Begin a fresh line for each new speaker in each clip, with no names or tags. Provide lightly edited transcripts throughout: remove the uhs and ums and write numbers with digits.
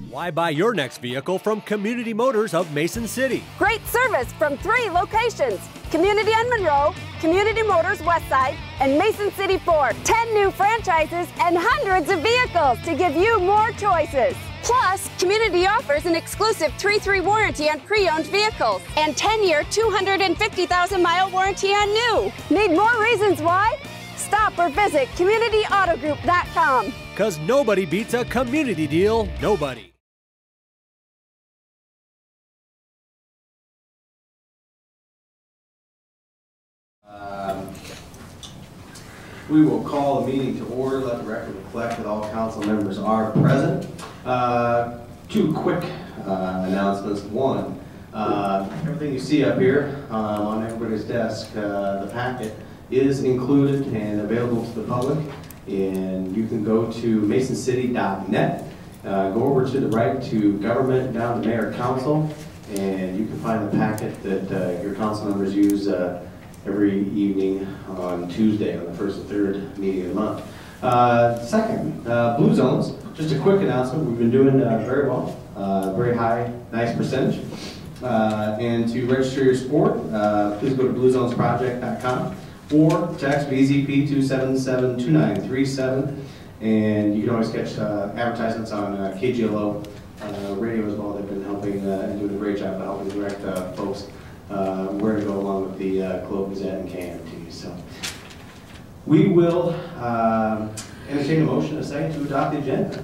Why buy your next vehicle from Community Motors of Mason City?
Great service from 3 locations: Community on Monroe, Community Motors Westside, and Mason City Ford. 10 new franchises and hundreds of vehicles to give you more choices. Plus, Community offers an exclusive 3-3 warranty on pre-owned vehicles and 10-year, 250,000-mile warranty on new. Need more reasons why? Stop or visit CommunityAutoGroup.com.
'Cause nobody beats a community deal, nobody.
We will call the meeting to order. Let the record reflect that all council members are present. 2 quick announcements. One, everything you see up here on everybody's desk, the packet is included and available to the public. And you can go to masoncity.net, go over to the right to government, down to mayor council, and you can find the packet that your council members use every evening on Tuesday, on the 1st and 3rd meeting of the month. Second, Blue Zones, just a quick announcement. We've been doing very well, very high, nice percentage. And to register your sport, please go to bluezonesproject.com or text BZP 277-2937. And you can always catch advertisements on KGLO radio as well. They've been helping and doing a great job of helping direct folks where to go along with the Globe Gazette and KMT. So we will entertain a motion a second to adopt the agenda.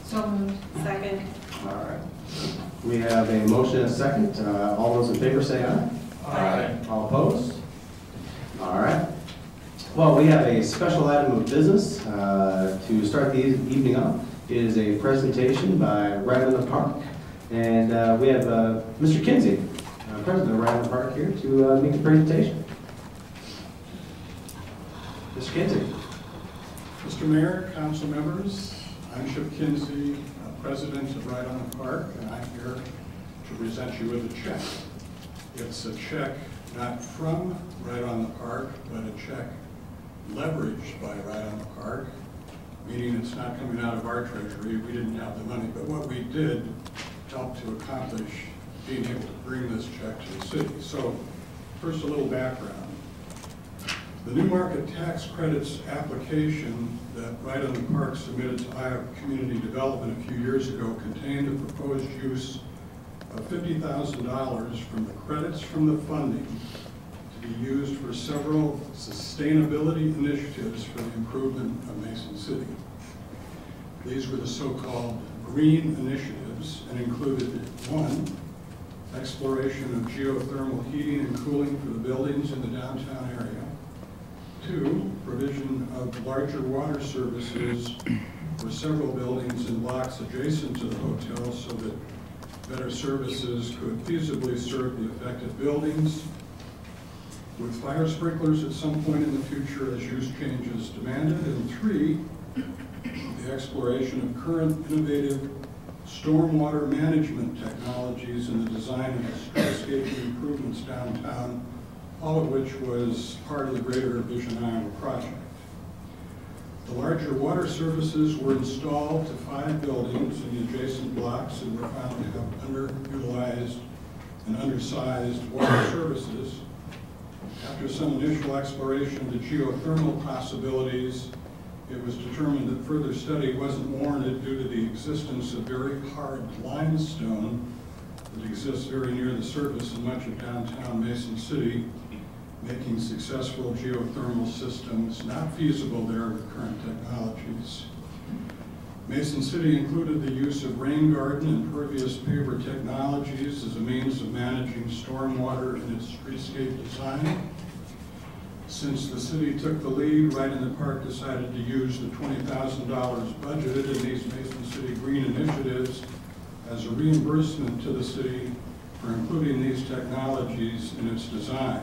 So moved. Second.
All right. We have a motion and a second. All those in favor say aye.
Aye.
All opposed? All right. Well, we have a special item of business to start the evening off. It is a presentation by Right on the Park. And we have Mr. Kinsey, President of Right on the Park, here to make the presentation. Mr. Kinsey.
Mr. Mayor, council members, I'm Chip Kinsey, President of Right on the Park, and I'm here to present you with a check. It's a check not from Right on the Park, but a check leveraged by Right on the Park, meaning it's not coming out of our treasury. We didn't have the money, but what we did helped to accomplish being able to bring this check to the city. So, first a little background. The new market tax credits application that Right on the Park submitted to Iowa Community Development a few years ago contained a proposed use of $50,000 from the credits from the funding to be used for several sustainability initiatives for the improvement of Mason City. These were the so-called green initiatives and included: 1, exploration of geothermal heating and cooling for the buildings in the downtown area; 2, provision of larger water services for several buildings and blocks adjacent to the hotel so that better services could feasibly serve the affected buildings, with fire sprinklers at some point in the future as use changes demanded; and 3, the exploration of current innovative stormwater management technologies in the design of streetscape improvements downtown, all of which was part of the greater Vision Iowa project. The larger water services were installed to 5 buildings in the adjacent blocks and were found to have underutilized and undersized water services. After some initial exploration of the geothermal possibilities, it was determined that further study wasn't warranted due to the existence of very hard limestone that exists very near the surface in much of downtown Mason City, making successful geothermal systems not feasible there with current technologies. Mason City included the use of rain garden and pervious paver technologies as a means of managing stormwater in its streetscape design. Since the city took the lead, Right in the Park decided to use the $20,000 budgeted in these Mason City green initiatives as a reimbursement to the city for including these technologies in its design.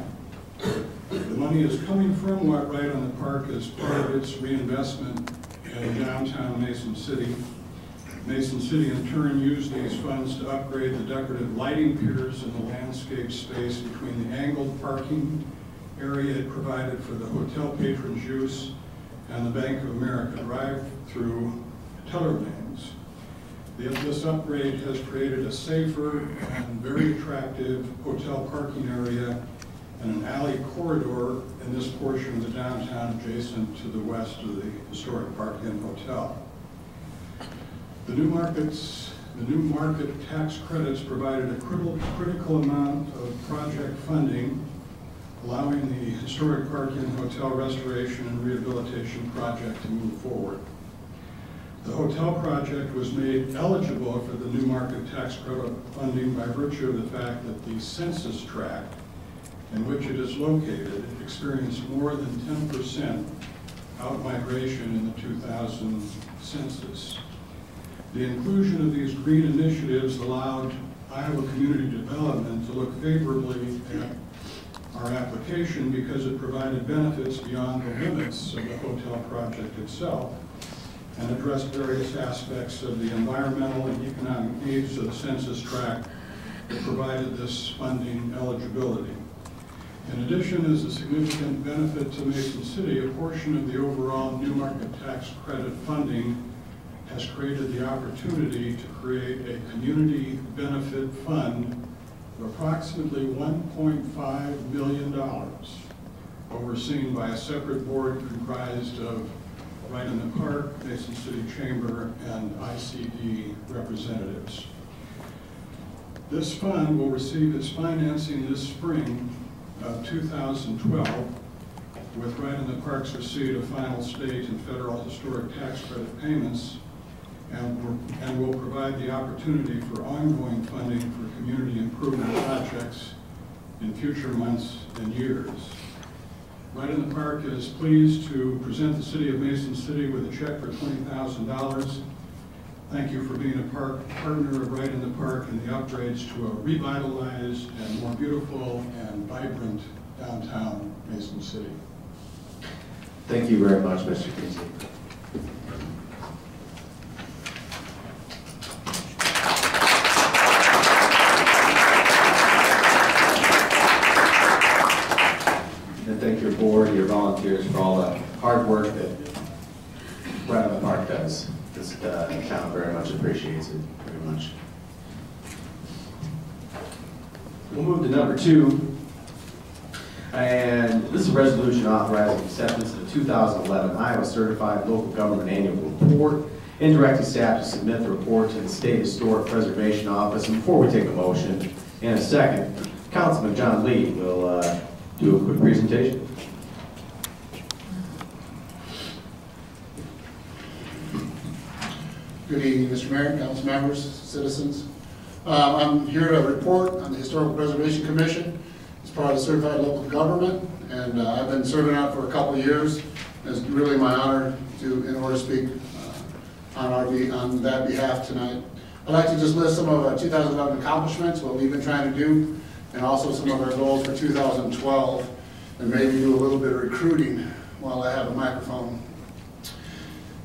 The money is coming from what Right on the Park as part of its reinvestment in downtown Mason City. Mason City in turn used these funds to upgrade the decorative lighting piers in the landscape space between the angled parking area it provided for the hotel patrons' use and the Bank of America drive-through teller lanes. This upgrade has created a safer and very attractive hotel parking area and an alley corridor in this portion of the downtown adjacent to the west of the historic Park Inn Hotel. The new market tax credits provided a critical amount of project funding, allowing the historic Park Inn Hotel restoration and rehabilitation project to move forward. The hotel project was made eligible for the new market tax credit funding by virtue of the fact that the census tract in which it is located experienced more than 10% out-migration in the 2000 census. The inclusion of these green initiatives allowed Iowa Community Development to look favorably at our application because it provided benefits beyond the limits of the hotel project itself and addressed various aspects of the environmental and economic needs of the census tract that provided this funding eligibility. In addition, as a significant benefit to Mason City, a portion of the overall new market tax credit funding has created the opportunity to create a community benefit fund of approximately $1.5 million, overseen by a separate board comprised of Right in the Park, Mason City Chamber, and ICD representatives. This fund will receive its financing this spring of 2012, with Right in the Park's receipt of final state and federal historic tax credit payments, and will provide the opportunity for ongoing funding for community improvement projects in future months and years. Right in the Park is pleased to present the City of Mason City with a check for $20,000. Thank you for being a partner of Right in the Park and the upgrades to a revitalized and more beautiful and vibrant downtown Mason City.
Thank you very much, Mr. Kinsey. And thank your board, your volunteers for all the hard work that Right in the Park does. This town very much appreciates it, very much. We'll move to number 2. And this is a resolution authorizing acceptance of the 2011 Iowa Certified Local Government Annual Report and directing staff to submit the report to the State Historic Preservation Office. And before we take a motion and a second, Councilman John Lee will do a quick presentation.
Good evening, Mr. Mayor, council members, citizens. I'm here to report on the Historical Preservation Commission as part of the Certified Local Government, and I've been serving out for a couple of years. It's really my honor in order to speak on that behalf tonight. I'd like to just list some of our 2011 accomplishments, what we've been trying to do, and also some of our goals for 2012, and maybe do a little bit of recruiting while I have a microphone.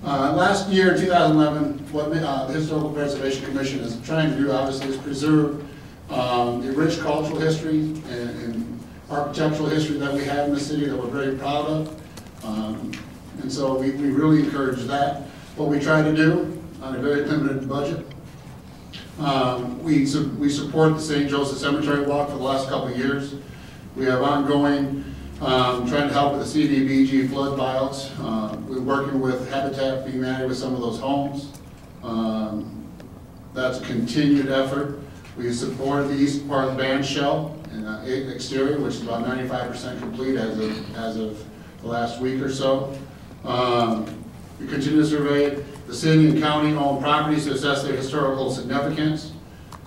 Last year, 2011, what the Historical Preservation Commission is trying to do, obviously, is preserve the rich cultural history and architectural history that we have in the city that we're very proud of. And so we really encourage that. What we try to do on a very limited budget, we support the St. Joseph Cemetery Walk for the last couple of years. We have ongoing trying to help with the CDBG flood buyouts. We're working with Habitat for Humanity with some of those homes. That's a continued effort. We supported the east part of the band shell and exterior, which is about 95% complete as of the last week or so. We continue to survey the city and county owned properties to assess their historical significance.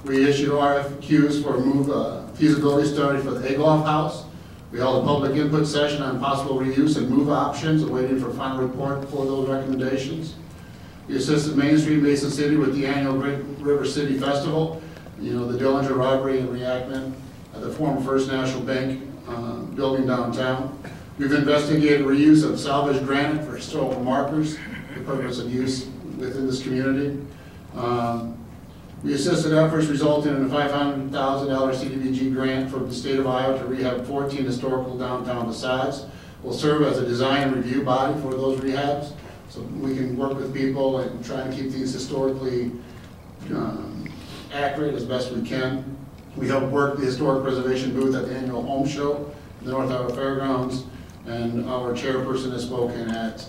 We issued RFQs for a feasibility study for the Egloff House. We held a public input session on possible reuse and move options, waiting for a final report for those recommendations. We assisted Main Street Mason City with the annual Great River City Festival, the Dillinger robbery and reenactment at the former First National Bank building downtown. We've investigated reuse of salvaged granite for historical markers, the purpose of use within this community. We assisted efforts resulting in a $500,000 CDBG grant from the state of Iowa to rehab 14 historical downtown facades. will serve as a design and review body for those rehabs. So we can work with people and try to keep these historically accurate as best we can. We help work the historic preservation booth at the annual home show at the North Iowa Fairgrounds, and our chairperson has spoken at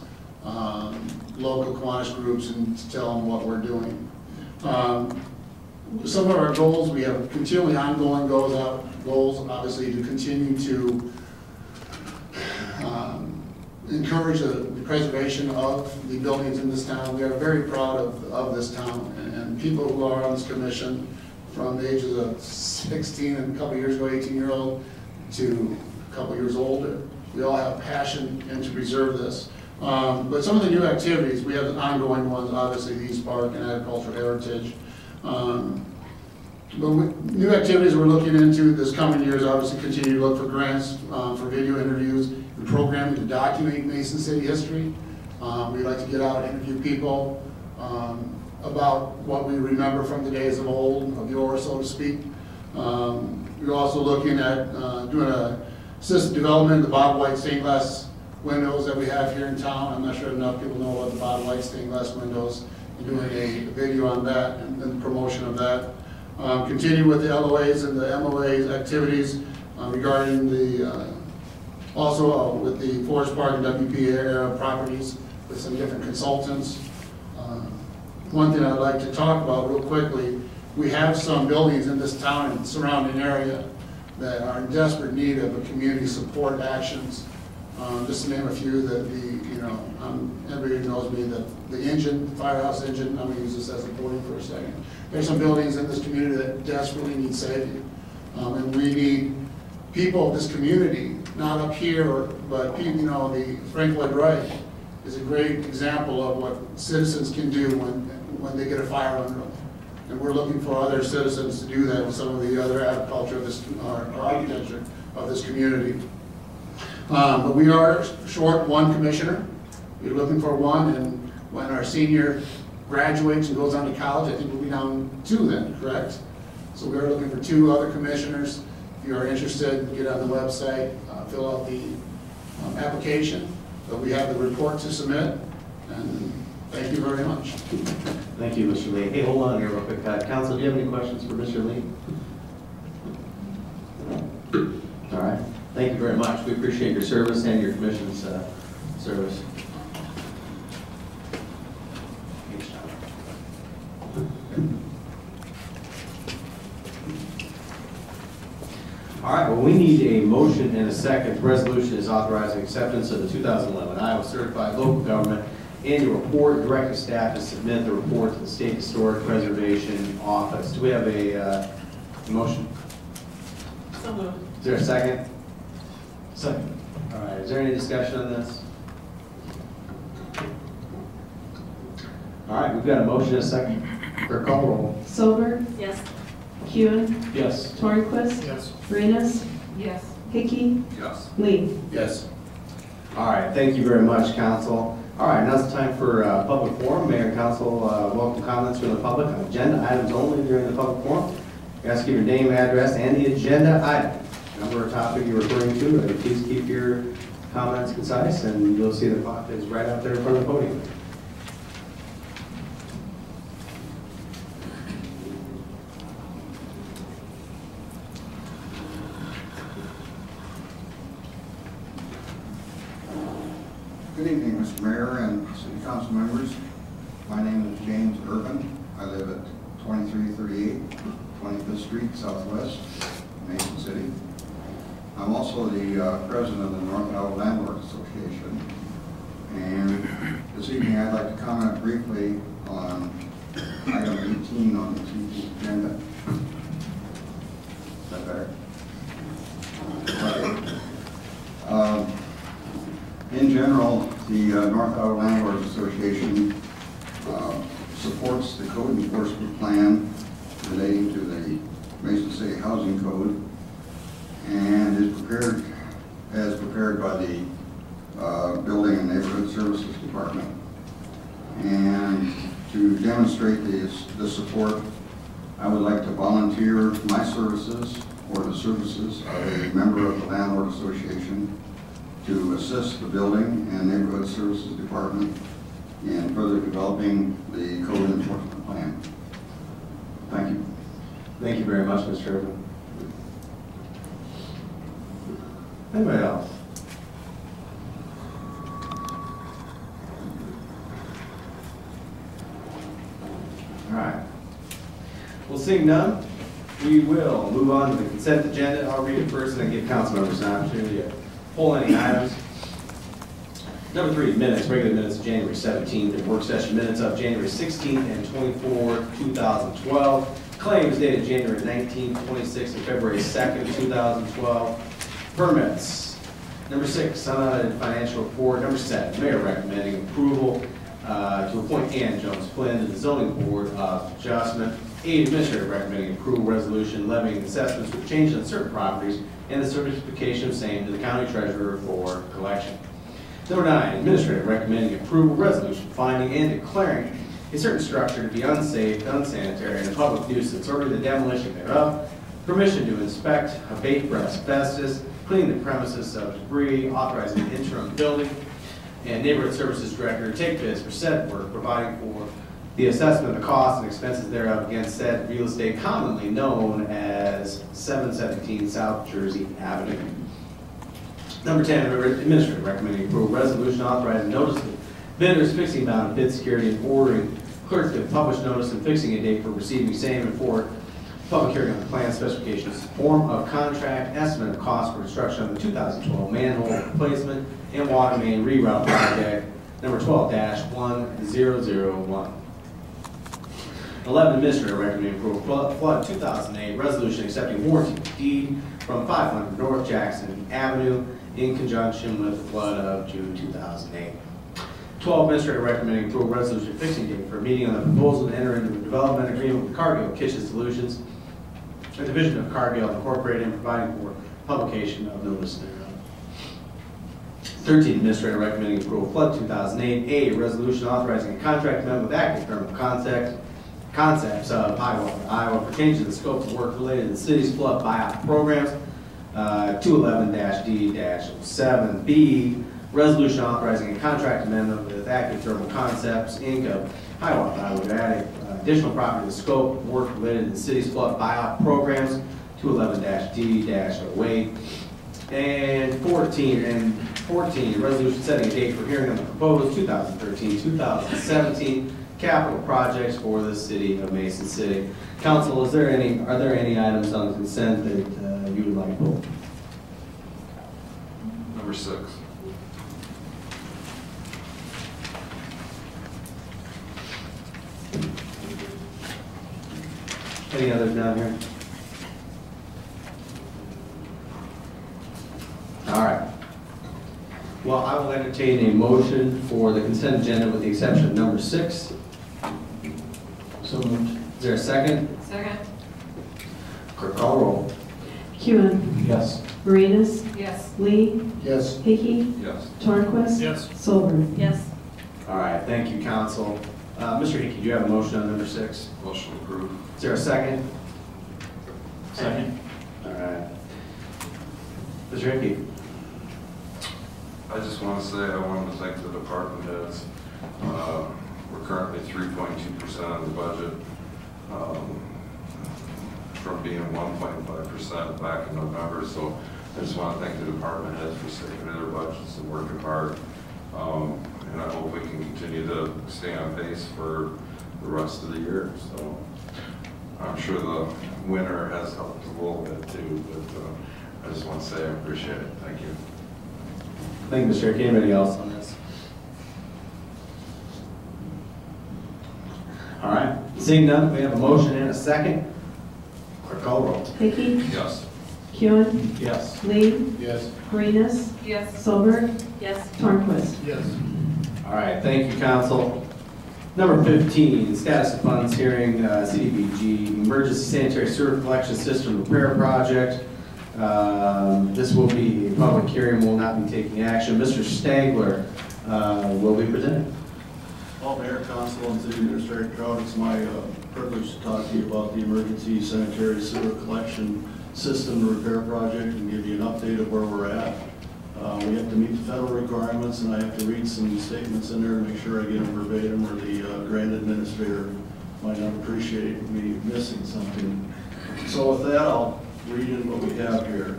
local Kiwanis groups and to tell them what we're doing. Some of our goals, we have continually ongoing goals, obviously, to continue to encourage the preservation of the buildings in this town. We are very proud of this town, and people who are on this commission, from the ages of 16 and a couple years ago, 18-year-old, to a couple years older, we all have passion and to preserve this. But some of the new activities, we have ongoing ones, obviously, the East Park and agricultural heritage. But new activities we're looking into this coming year is obviously continue to look for grants for video interviews and programming to document Mason City history. We'd like to get out and interview people about what we remember from the days of old, of yore, so to speak. We're also looking at doing a system development of the Bob White stained glass windows that we have here in town. I'm not sure enough people know about the Bob White stained glass windows. We're doing a video on that and the promotion of that. Continue with the LOAs and the MOAs activities regarding the, also with the Forest Park and WP area properties with some different consultants. One thing I'd like to talk about real quickly, we have some buildings in this town and surrounding area that are in desperate need of a community support actions. Just to name a few, that everybody knows me, the engine, the firehouse engine, I'm going to use this as a podium for a second. There's some buildings in this community that desperately need saving. And we need people of this community, not up here, but people, the Frank Lloyd Wright is a great example of what citizens can do when they get a fire under them. And we're looking for other citizens to do that with some of the other agriculture of this, or architecture of this community. But we are short one commissioner. We're looking for one, and when our senior graduates and goes on to college, I think we'll be down 2 then, correct? So we're looking for 2 other commissioners. If you are interested, get on the website, fill out the application. But we have the report to submit, and thank you very much.
Thank you, Mr. Lee. Hey, hold on here real quick. Council, do you have any questions for Mr. Lee? All right. Thank you very much. We appreciate your service and your commission's service. All right, well, we need a motion and a second. The resolution is authorizing acceptance of the 2011 Iowa Certified Local Government Annual Report, directing staff to submit the report to the State Historic Preservation Office. Do we have a motion?
So moved.
Is there a second? Second. All right, is there any discussion on this? All right, we've got a motion and a second. Clerk, call the roll.
Solberg,
Yes.
Kuhn,
Yes.
Tornquist,
Yes.
Reynolds,
Yes.
Hickey,
Yes.
Lee.
Yes.
All right, thank you very much, Council. All right, now it's time for public forum. Mayor and Council welcome comments from the public on agenda items only during the public forum. You ask your name, address, and the agenda item. Number or topic you're referring to. Please keep your comments concise, and you'll see the clock is right out there in front of the podium.
Good evening, Mr. Mayor and City Council members. My name is James Urban. I live at 2338 25th Street Southwest, Mason City. I'm also the president of the North Iowa Landlords Association. And this evening I'd like to comment briefly on item 18 on the TV agenda. Is that better? Right. In general, the North Iowa Landlords Association supports the code enforcement plan relating to the Mason City Housing Code and is prepared by the Building and Neighborhood Services Department. And to demonstrate the support, I would like to volunteer my services or the services of a member of the Landlord Association to assist the Building and Neighborhood Services Department in further developing the code enforcement plan. Thank you.
Thank you very much, Mr. Irvin. Anybody else? All right. Well, seeing none, we will move on to the consent agenda. I'll read it first and then give council members an opportunity to pull any items. Number 3, minutes, regular minutes of January 17th, and work session minutes of January 16th and 24th, 2012. Claims dated January 19th, 26th, and February 2nd, 2012. Permits. Number 6, unaudited financial report. Number 7, mayor recommending approval to appoint Ann Jones Flynn to the zoning board of adjustment. 8, administrator recommending approval resolution levying assessments with change on certain properties and the certification of same to the county treasurer for collection. Number 9, administrator recommending approval resolution finding and declaring a certain structure to be unsafe, unsanitary, and a public nuisance, ordering the demolition thereof, permission to inspect, abate for asbestos, clean the premises of debris, authorizing the interim building and neighborhood services director to take bids for said work, providing for the assessment of the costs and expenses thereof against said real estate commonly known as 717 South Jersey Avenue. Number 10, administrator recommending approval resolution authorizing notice of bidders fixing amount of bid security and ordering clerk to publish notice and fixing a date for receiving same and for public hearing on the plan specifications, form of contract, estimate of cost for construction of the 2012 manhole replacement and water main reroute project, number 12-1001. 11, administrator recommending approval flood 2008 resolution accepting warranty deed from 500 North Jackson Avenue in conjunction with the flood of June 2008. 12, administrator recommending approval resolution fixing date for a meeting on the proposal to enter into a development agreement with Cargill Kitchen Solutions, a division of Cargill Incorporated, and providing for publication of notice thereof. 13, administrator recommending approval flood 2008, a resolution authorizing a contract amendment with Active Thermal Concepts of Iowa pertaining to the scope of work related to the city's flood buyout programs, 211-D-07B, resolution authorizing a contract amendment with Active Thermal Concepts, Inc. of Iowa to add additional property to the scope of work related to the city's flood buyout programs, 211-D-08. And 14, resolution setting a date for hearing on the proposed 2013-2017 capital projects for the city of Mason City. Council, are there any items on consent that you would like to pull?
Number 6.
Any others down here? All right. Well, I will entertain a motion for the consent agenda with the exception of number 6. So moved. Is there a second?
Second.
Clerk, call roll.
Hewin.
Yes.
Marinas.
Yes.
Lee.
Yes.
Hickey.
Yes.
Tornquist.
Yes.
Solberg.
Yes.
All right, thank you, council. Mr. Hickey, do you have a motion on number 6?
Motion approved.
Is there a second?
Second.
All right. Mr. Hickey?
I just want to say I wanted to thank the department heads. We're currently 3.2% of the budget from being 1.5% back in November. So I just want to thank the department heads for sticking to their budgets and working hard. And I hope we can continue to stay on pace for the rest of the year. So I'm sure the winter has helped a little bit too, but I just want to say I appreciate it. Thank you.
Thank you, Mr. Hickey. Anybody else on this? All right. Seeing none, we have a motion and a second. Clerk, call roll.
Hickey.
Yes.
Hewin.
Yes.
Lee.
Yes.
Marinas.
Yes.
Solberg.
Yes.
Tornquist.
Yes.
All right, thank you, council. Number 15, status of funds hearing, CDBG, emergency sanitary sewer collection system repair project. This will be a public hearing, will not be taking action. Mr. Stangler will be presenting.
Well, Mayor, Council, and City Administrator Trout, it's my privilege to talk to you about the emergency sanitary sewer collection system repair project and give you an update of where we're at. We have to meet the federal requirements, and I have to read some statements in there to make sure I get them verbatim, or the grant administrator might not appreciate me missing something. So with that, I'll read in what we have here.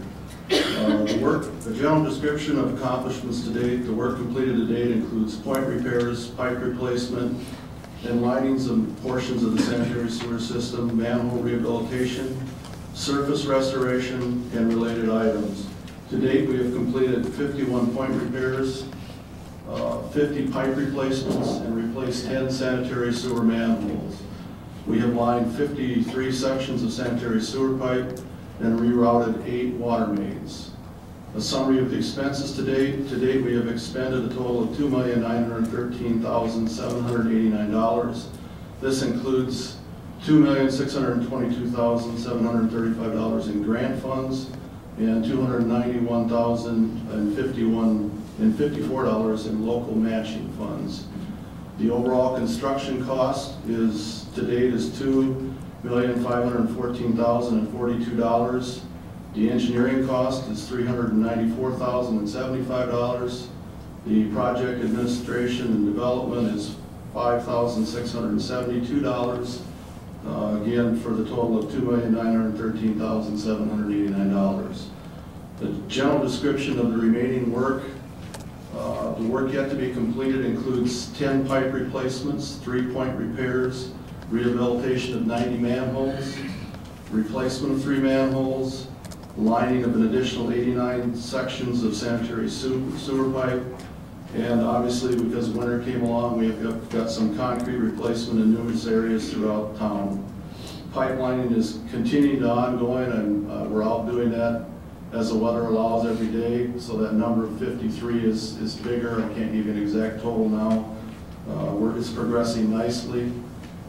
The general description of accomplishments to date. The work completed to date includes point repairs, pipe replacement, and linings of portions of the sanitary sewer system, manhole rehabilitation, surface restoration, and related items. To date, we have completed 51 point repairs, 50 pipe replacements, and replaced 10 sanitary sewer manholes. We have lined 53 sections of sanitary sewer pipe and rerouted 8 water mains. A summary of the expenses to date. To date, we have expended a total of $2,913,789. This includes $2,622,735 in grant funds and $291,054 in local matching funds. The overall construction cost is to date is $2,514,042. The engineering cost is $394,075. The project administration and development is $5,672. Again, for the total of $2,913,789. The general description of the remaining work. The work yet to be completed includes 10 pipe replacements, 3 point repairs, rehabilitation of 90 manholes, replacement of 3 manholes, lining of an additional 89 sections of sanitary sewer pipe, and obviously because winter came along, we have got some concrete replacement in numerous areas throughout town. Pipelining is continuing to ongoing, and we're out doing that as the weather allows every day, so that number of 53 is bigger. I can't give you an exact total now. Work is progressing nicely,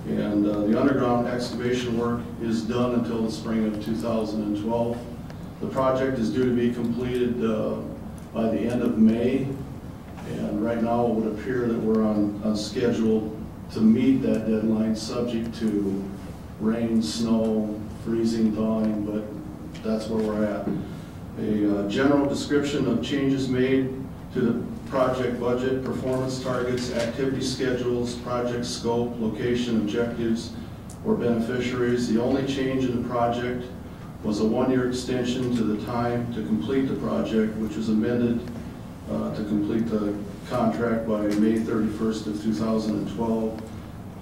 and the underground excavation work is done until the spring of 2012. The project is due to be completed by the end of May, and right now it would appear that we're on schedule to meet that deadline, subject to rain, snow, freezing, thawing, but that's where we're at. A general description of changes made to the project budget, performance targets, activity schedules, project scope, location, objectives, or beneficiaries. The only change in the project was a 1-year extension to the time to complete the project, which was amended to complete the contract by May 31st of 2012.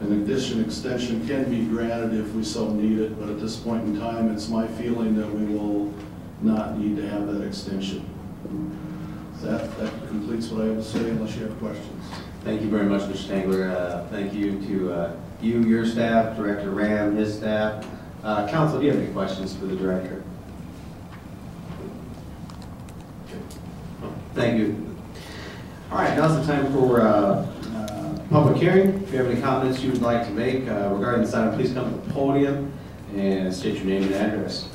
An extension can be granted if we so need it, but at this point in time, it's my feeling that we will not need to have that extension. So that completes what I have to say, unless you have questions.
Thank you very much, Mr. Stangler. Thank you to you, your staff, Director Ram, his staff. Council, do you have any questions for the director? Thank you. All right, now's the time for public hearing. If you have any comments you would like to make regarding this item, please come to the podium and state your name and address.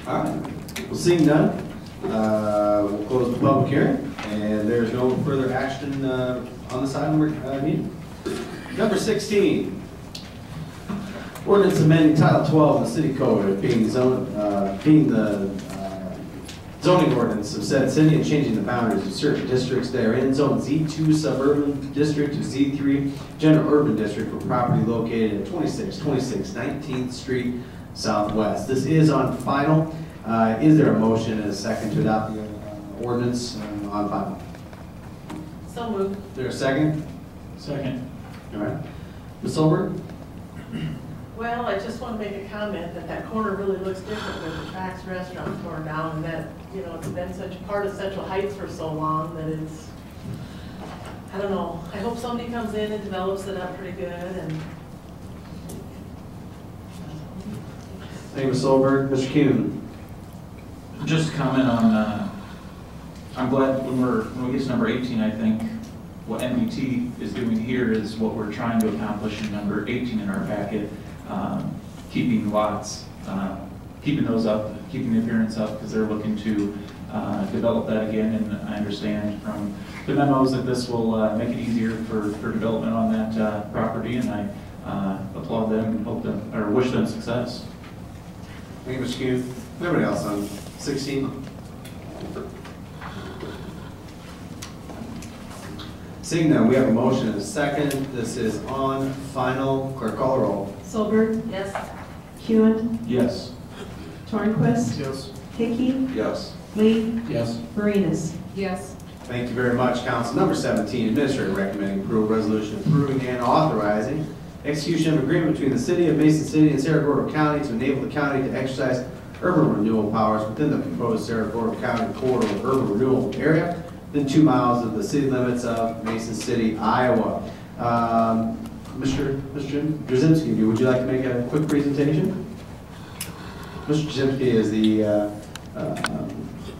All right, well, seeing none, we'll close the public hearing, and there's no further action on this item we're needed. Number 16, ordinance amending Title 12 of the City Code, being the zoning ordinance of said city and changing the boundaries of certain districts therein. Zone Z2 suburban district to Z3 general urban district for property located at 2626 19th Street Southwest. This is on final. Is there a motion and a second to adopt the ordinance on final?
So moved.
Is there a second?
Second.
All right. Ms. Solberg?
Well, I just want to make a comment that corner really looks different with the Trax restaurant torn down, and that, you know, it's been such a part of Central Heights for so long that it's, I don't know. I hope somebody comes in and develops it up pretty good. And
Thank you, Ms. Solberg. Mr. Kuhn?
Just a comment on, I'm glad when we get to number 18, I think what NBT is doing here is what we're trying to accomplish in number 18 in our packet, keeping lots, keeping those up, keeping the appearance up, because they're looking to develop that again, and I understand from the memos that this will make it easier for development on that property, and I applaud them and hope them, or wish them success.
Thank you, Mr. Kuhn. Anybody else on 16? Seeing none, we have a motion and a second. This is on final. Clerk, call the roll.
Solberg. Yes. Kuhn.
Yes.
Tornquist.
Yes.
Hickey.
Yes.
Lee.
Yes.
Marinas. Yes.
Thank you very much, Council. Number 17, Administrator recommending approval resolution approving and authorizing execution of agreement between the City of Mason City and Cerro Gordo County to enable the county to exercise urban renewal powers within the proposed Cerro Gordo County corridor urban renewal area within 2 miles of the city limits of Mason City, Iowa. Mr. Drzymski, would you like to make a quick presentation? Mr. Drzymski is the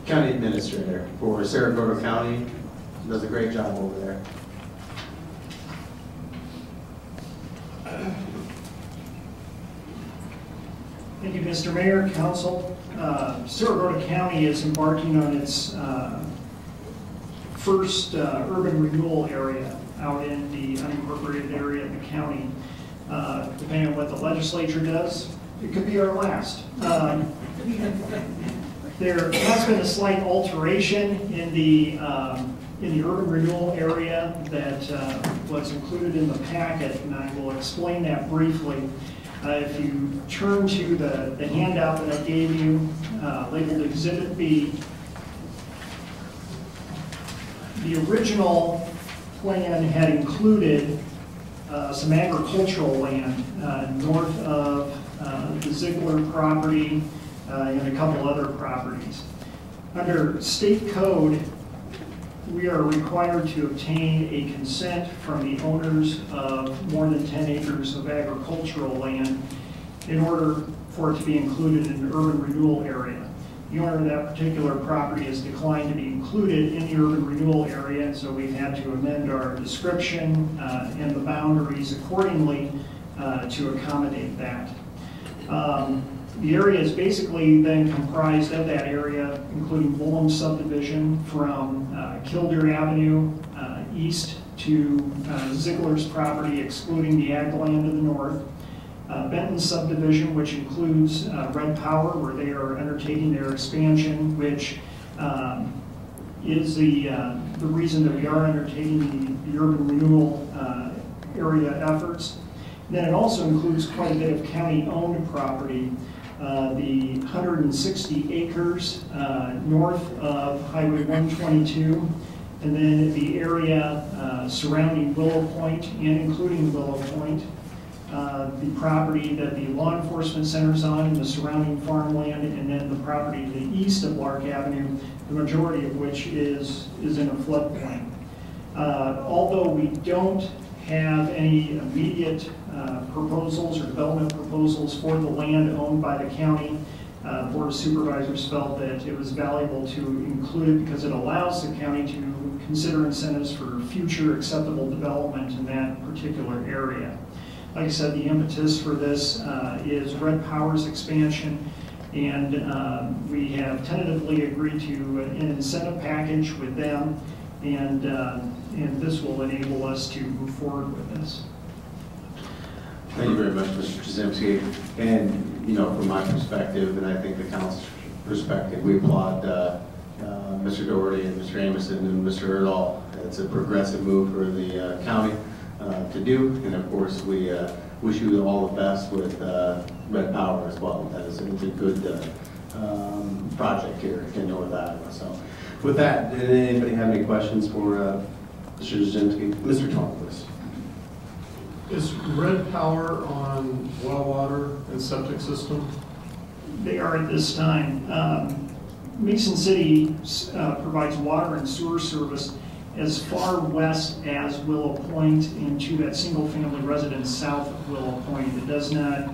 County Administrator for Cerro Gordo County. He does a great job over there.
Thank you, Mr. Mayor, Council. Cerro Gordo County is embarking on its first urban renewal area out in the unincorporated area of the county. Depending on what the legislature does, it could be our last. There has been a slight alteration in the urban renewal area that was included in the packet, and I will explain that briefly. If you turn to the handout that I gave you, labeled Exhibit B, the original plan had included some agricultural land north of the Ziegler property and a couple other properties. Under state code, we are required to obtain a consent from the owners of more than 10 acres of agricultural land in order for it to be included in an urban renewal area. The owner of that particular property has declined to be included in the urban renewal area, and so we've had to amend our description and the boundaries accordingly to accommodate that. The area is basically then comprised of that area, including Woolham subdivision from Kildare Avenue east to Ziegler's property, excluding the ag land to the north. Benton subdivision, which includes Red Power, where they are undertaking their expansion, which is the reason that we are undertaking the urban renewal area efforts. And then it also includes quite a bit of county-owned property. The 160 acres north of Highway 122, and then the area surrounding Willow Point and including Willow Point, the property that the law enforcement center's on and the surrounding farmland, and then the property to the east of Lark Avenue, the majority of which is in a floodplain. Although we don't have any immediate proposals or development proposals for the land owned by the county, the Board of Supervisors felt that it was valuable to include it because it allows the county to consider incentives for future acceptable development in that particular area. Like I said, the impetus for this is Red Power's expansion, and we have tentatively agreed to an incentive package with them, and this will enable us to move forward with this.
Thank you very much, Mr. Drzymski. And, you know, from my perspective, and I think the council's perspective, we applaud Mr. Doherty and Mr. Amison and Mr. Erdahl. It's a progressive move for the county to do, and of course, we wish you all the best with Red Power as well. That is a good project here in North Iowa. So, with that, did anybody have any questions for Mr. Drzymski? Mr. Tornquist.
Is Red Power on well water and septic system?
They are at this time. Mason City provides water and sewer service as far west as Willow Point into that single-family residence south of Willow Point. It does not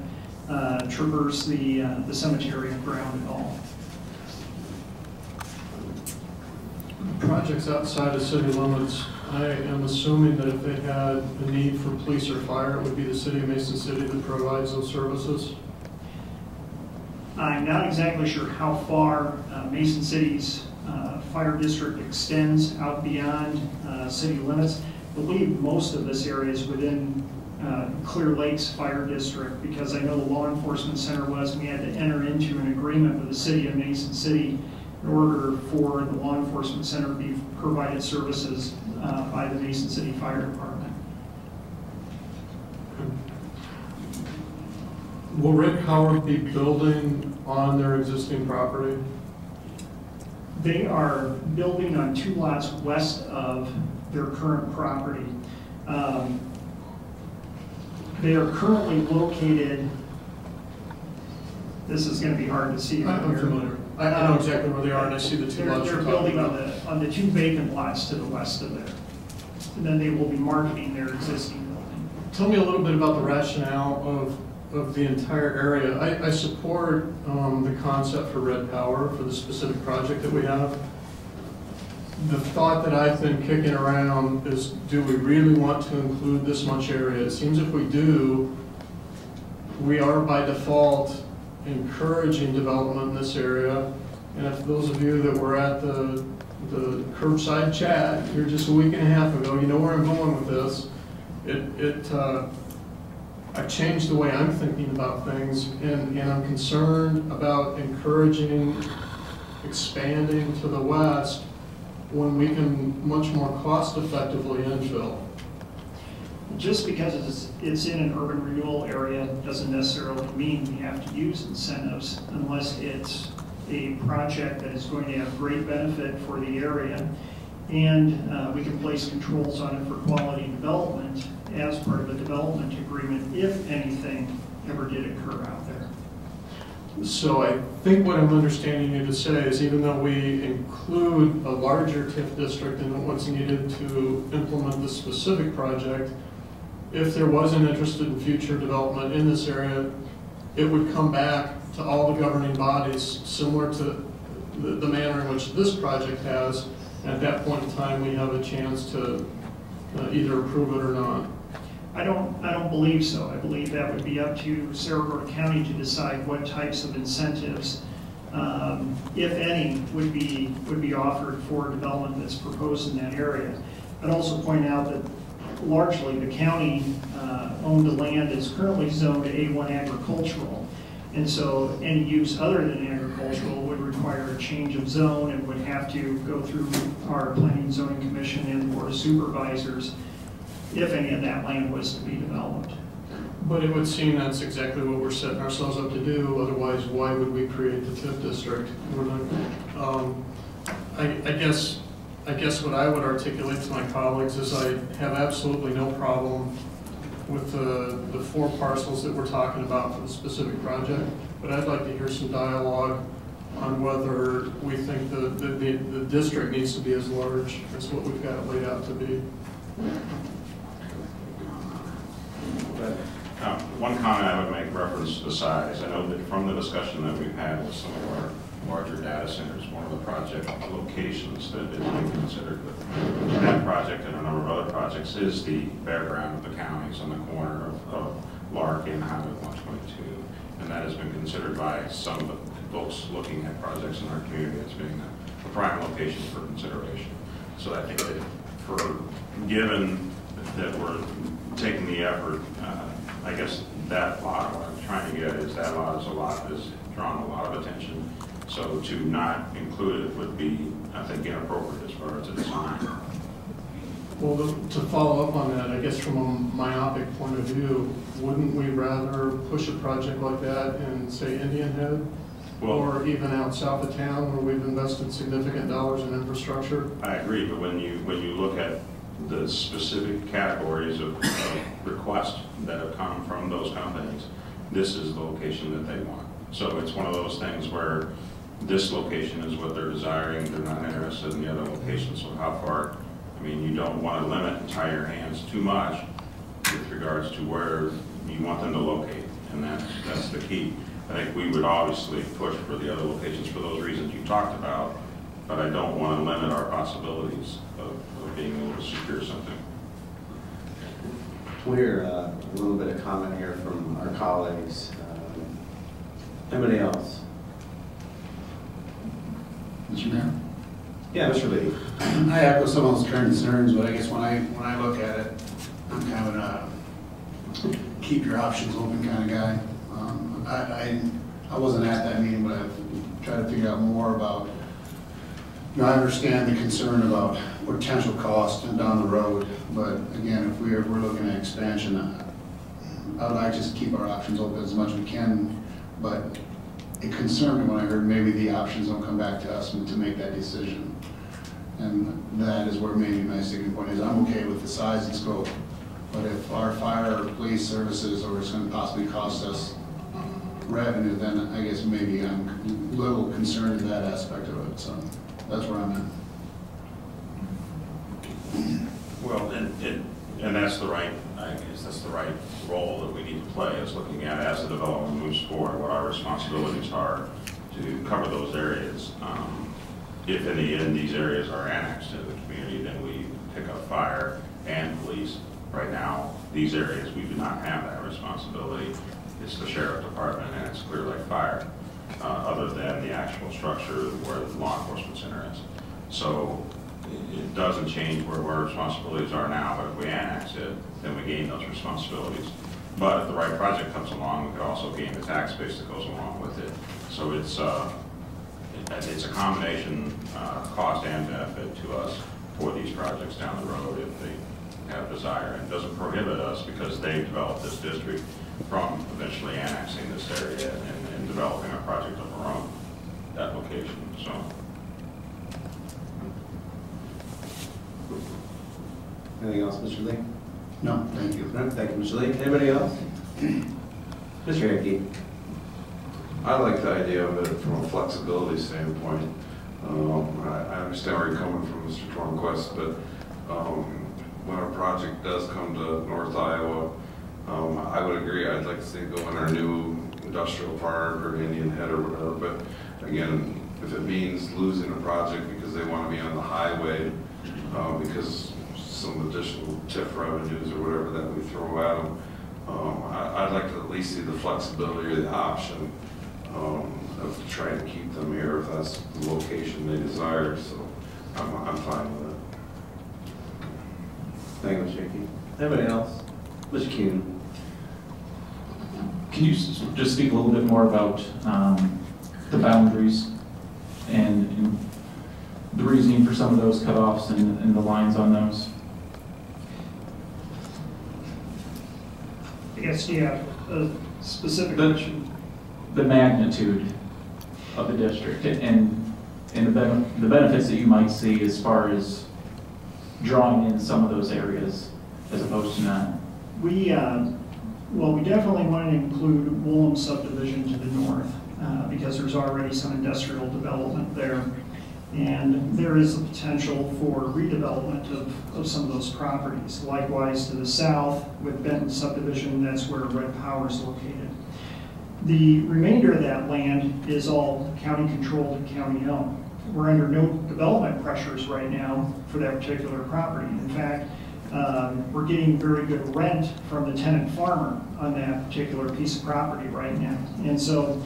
traverse the cemetery ground at all.
Projects outside of city limits, I am assuming that if they had a need for police or fire, it would be the city of Mason City that provides those services?
I'm not exactly sure how far Mason City's fire district extends out beyond city limits. I believe most of this area is within Clear Lakes Fire District, because I know the law enforcement center was, we had to enter into an agreement with the city of Mason City in order for the law enforcement center to be provided services by the Mason City Fire Department.
Will Red Howard be building on their existing property?
They are building on 2 lots west of their current property. They are currently located, this is going to be hard to see.
I'm familiar. I know exactly where they are, and I see the 2 lots.
They're building on the 2 vacant lots to the west of there. And then they will be marketing their existing building.
Tell me a little bit about the rationale of the entire area. I support the concept for Red Power for the specific project that we have. The thought that I've been kicking around is, do we really want to include this much area? It seems if we do, we are by default encouraging development in this area. And if those of you that were at the curbside chat here just a week and a half ago, you know where I'm going with this. I've changed the way I'm thinking about things, and I'm concerned about encouraging expanding to the west when we can much more cost effectively infill.
Just because it's in an urban renewal area doesn't necessarily mean we have to use incentives unless it's a project that is going to have great benefit for the area, and we can place controls on it for quality development as part of the development agreement if anything ever did occur out there.
So I think what I'm understanding you to say is, even though we include a larger TIF district in what's needed to implement this specific project, if there was an interest in future development in this area, it would come back to all the governing bodies, similar to the manner in which this project has. And at that point in time, we have a chance to either approve it or not.
I don't believe so. I believe that would be up to Cerro Gordo County to decide what types of incentives, if any, would be offered for development that's proposed in that area. I'd also point out that largely the county owned land is currently zoned A1 agricultural, and so any use other than agricultural would require a change of zone and would have to go through our Planning and Zoning Commission and Board of Supervisors if any of that land was to be developed.
But it would seem that's exactly what we're setting ourselves up to do. Otherwise, why would we create the TIF district? I guess what I would articulate to my colleagues is I have absolutely no problem with the 4 parcels that we're talking about for the specific project, but I'd like to hear some dialogue on whether we think the district needs to be as large as what we've got it laid out to be.
One comment I would make reference to the size. I know that from the discussion that we've had with some of our larger data centers, one of the project locations that is being considered with that project and a number of other projects is the background of the counties on the corner of Lark and Highway 122. And that has been considered by some of the folks looking at projects in our community as being a prime location for consideration. So I think that given that we're taking the effort, I guess that lot, what I'm trying to get is that lot is a lot that's drawn a lot of attention. So to not include it would be, I think, inappropriate as far as the design.
Well, to follow up on that, I guess from a myopic point of view, wouldn't we rather push a project like that in, say, Indian Head?
Well,
or even out south of town where we've invested significant dollars in infrastructure?
I agree, but when you look at the specific categories of requests that have come from those companies, this is the location that they want. So it's one of those things where this location is what they're desiring, they're not interested in the other location. So how far, I mean, you don't want to limit and tie your hands too much with regards to where you want them to locate, and that's the key. I think we would obviously push for the other locations for those reasons you talked about, but I don't want to limit our possibilities of being able to secure something.
We'll hear a little bit of comment here from our colleagues. Anybody else?
Mr. Mayor?
Yeah, Mr. Lee.
I echo some of those concerns, but I guess when I look at it, I'm kind of a keep your options open kind of guy. I wasn't at that meeting, but I've tried to figure out more about, you know, I understand the concern about potential cost and down the road, but again, if we're looking at expansion, I would like to just keep our options open as much as we can, but it concerned me when I heard maybe the options don't come back to us to make that decision. And that is where maybe my sticking point is. I'm okay with the size and scope, but if our fire or police services, or it's going to possibly cost us revenue, then I guess maybe I'm a little concerned in that aspect of it. So that's where I'm at.
Well, and that's the right, I guess that's the right role that we need to play, is looking at as the development moves forward, what our responsibilities are to cover those areas. If in the end these areas are annexed to the community, then we pick up fire and police. Right now, these areas, we do not have that responsibility. It's the sheriff department and it's Clear Lake Fire, other than the actual structure where the law enforcement center is. So it doesn't change where our responsibilities are now, but if we annex it, then we gain those responsibilities. But if the right project comes along, we could also gain the tax base that goes along with it. So it's a combination cost and benefit to us for these projects down the road if they have desire. And it doesn't prohibit us, because they've developed this district, from eventually annexing this area and developing a project of our own, that location. So.
Anything else, Mr. Lee?
No, thank you.
No, thank you, Mr. Lee. Anybody else? Mr. Hickey.
I like the idea of it from a flexibility standpoint. I understand where you're coming from, Mr. Tornquist, but when a project does come to North Iowa, I would agree. I'd like to see it go in our new industrial park or Indian Head or whatever. But again, if it means losing a project because they want to be on the highway, because some additional TIF revenues or whatever that we throw at them, I'd like to at least see the flexibility or the option of trying to keep them here if that's the location they desire. So I'm fine with it.
Thank you, Mr. Hickey. Anybody else? Mr. Keenan.
Can you just speak a little bit more about the boundaries and the reasoning for some of those cutoffs and the lines on those?
I guess you have a specific question.
The magnitude of the district and the benefits that you might see as far as drawing in some of those areas as opposed to not.
Well, we definitely want to include Woolham subdivision to the north because there's already some industrial development there. And there is a potential for redevelopment of some of those properties. Likewise, to the south with Benton subdivision, that's where Red Power is located. The remainder of that land is all county controlled and county owned. We're under no development pressures right now for that particular property. In fact, we're getting very good rent from the tenant farmer on that particular piece of property right now. And so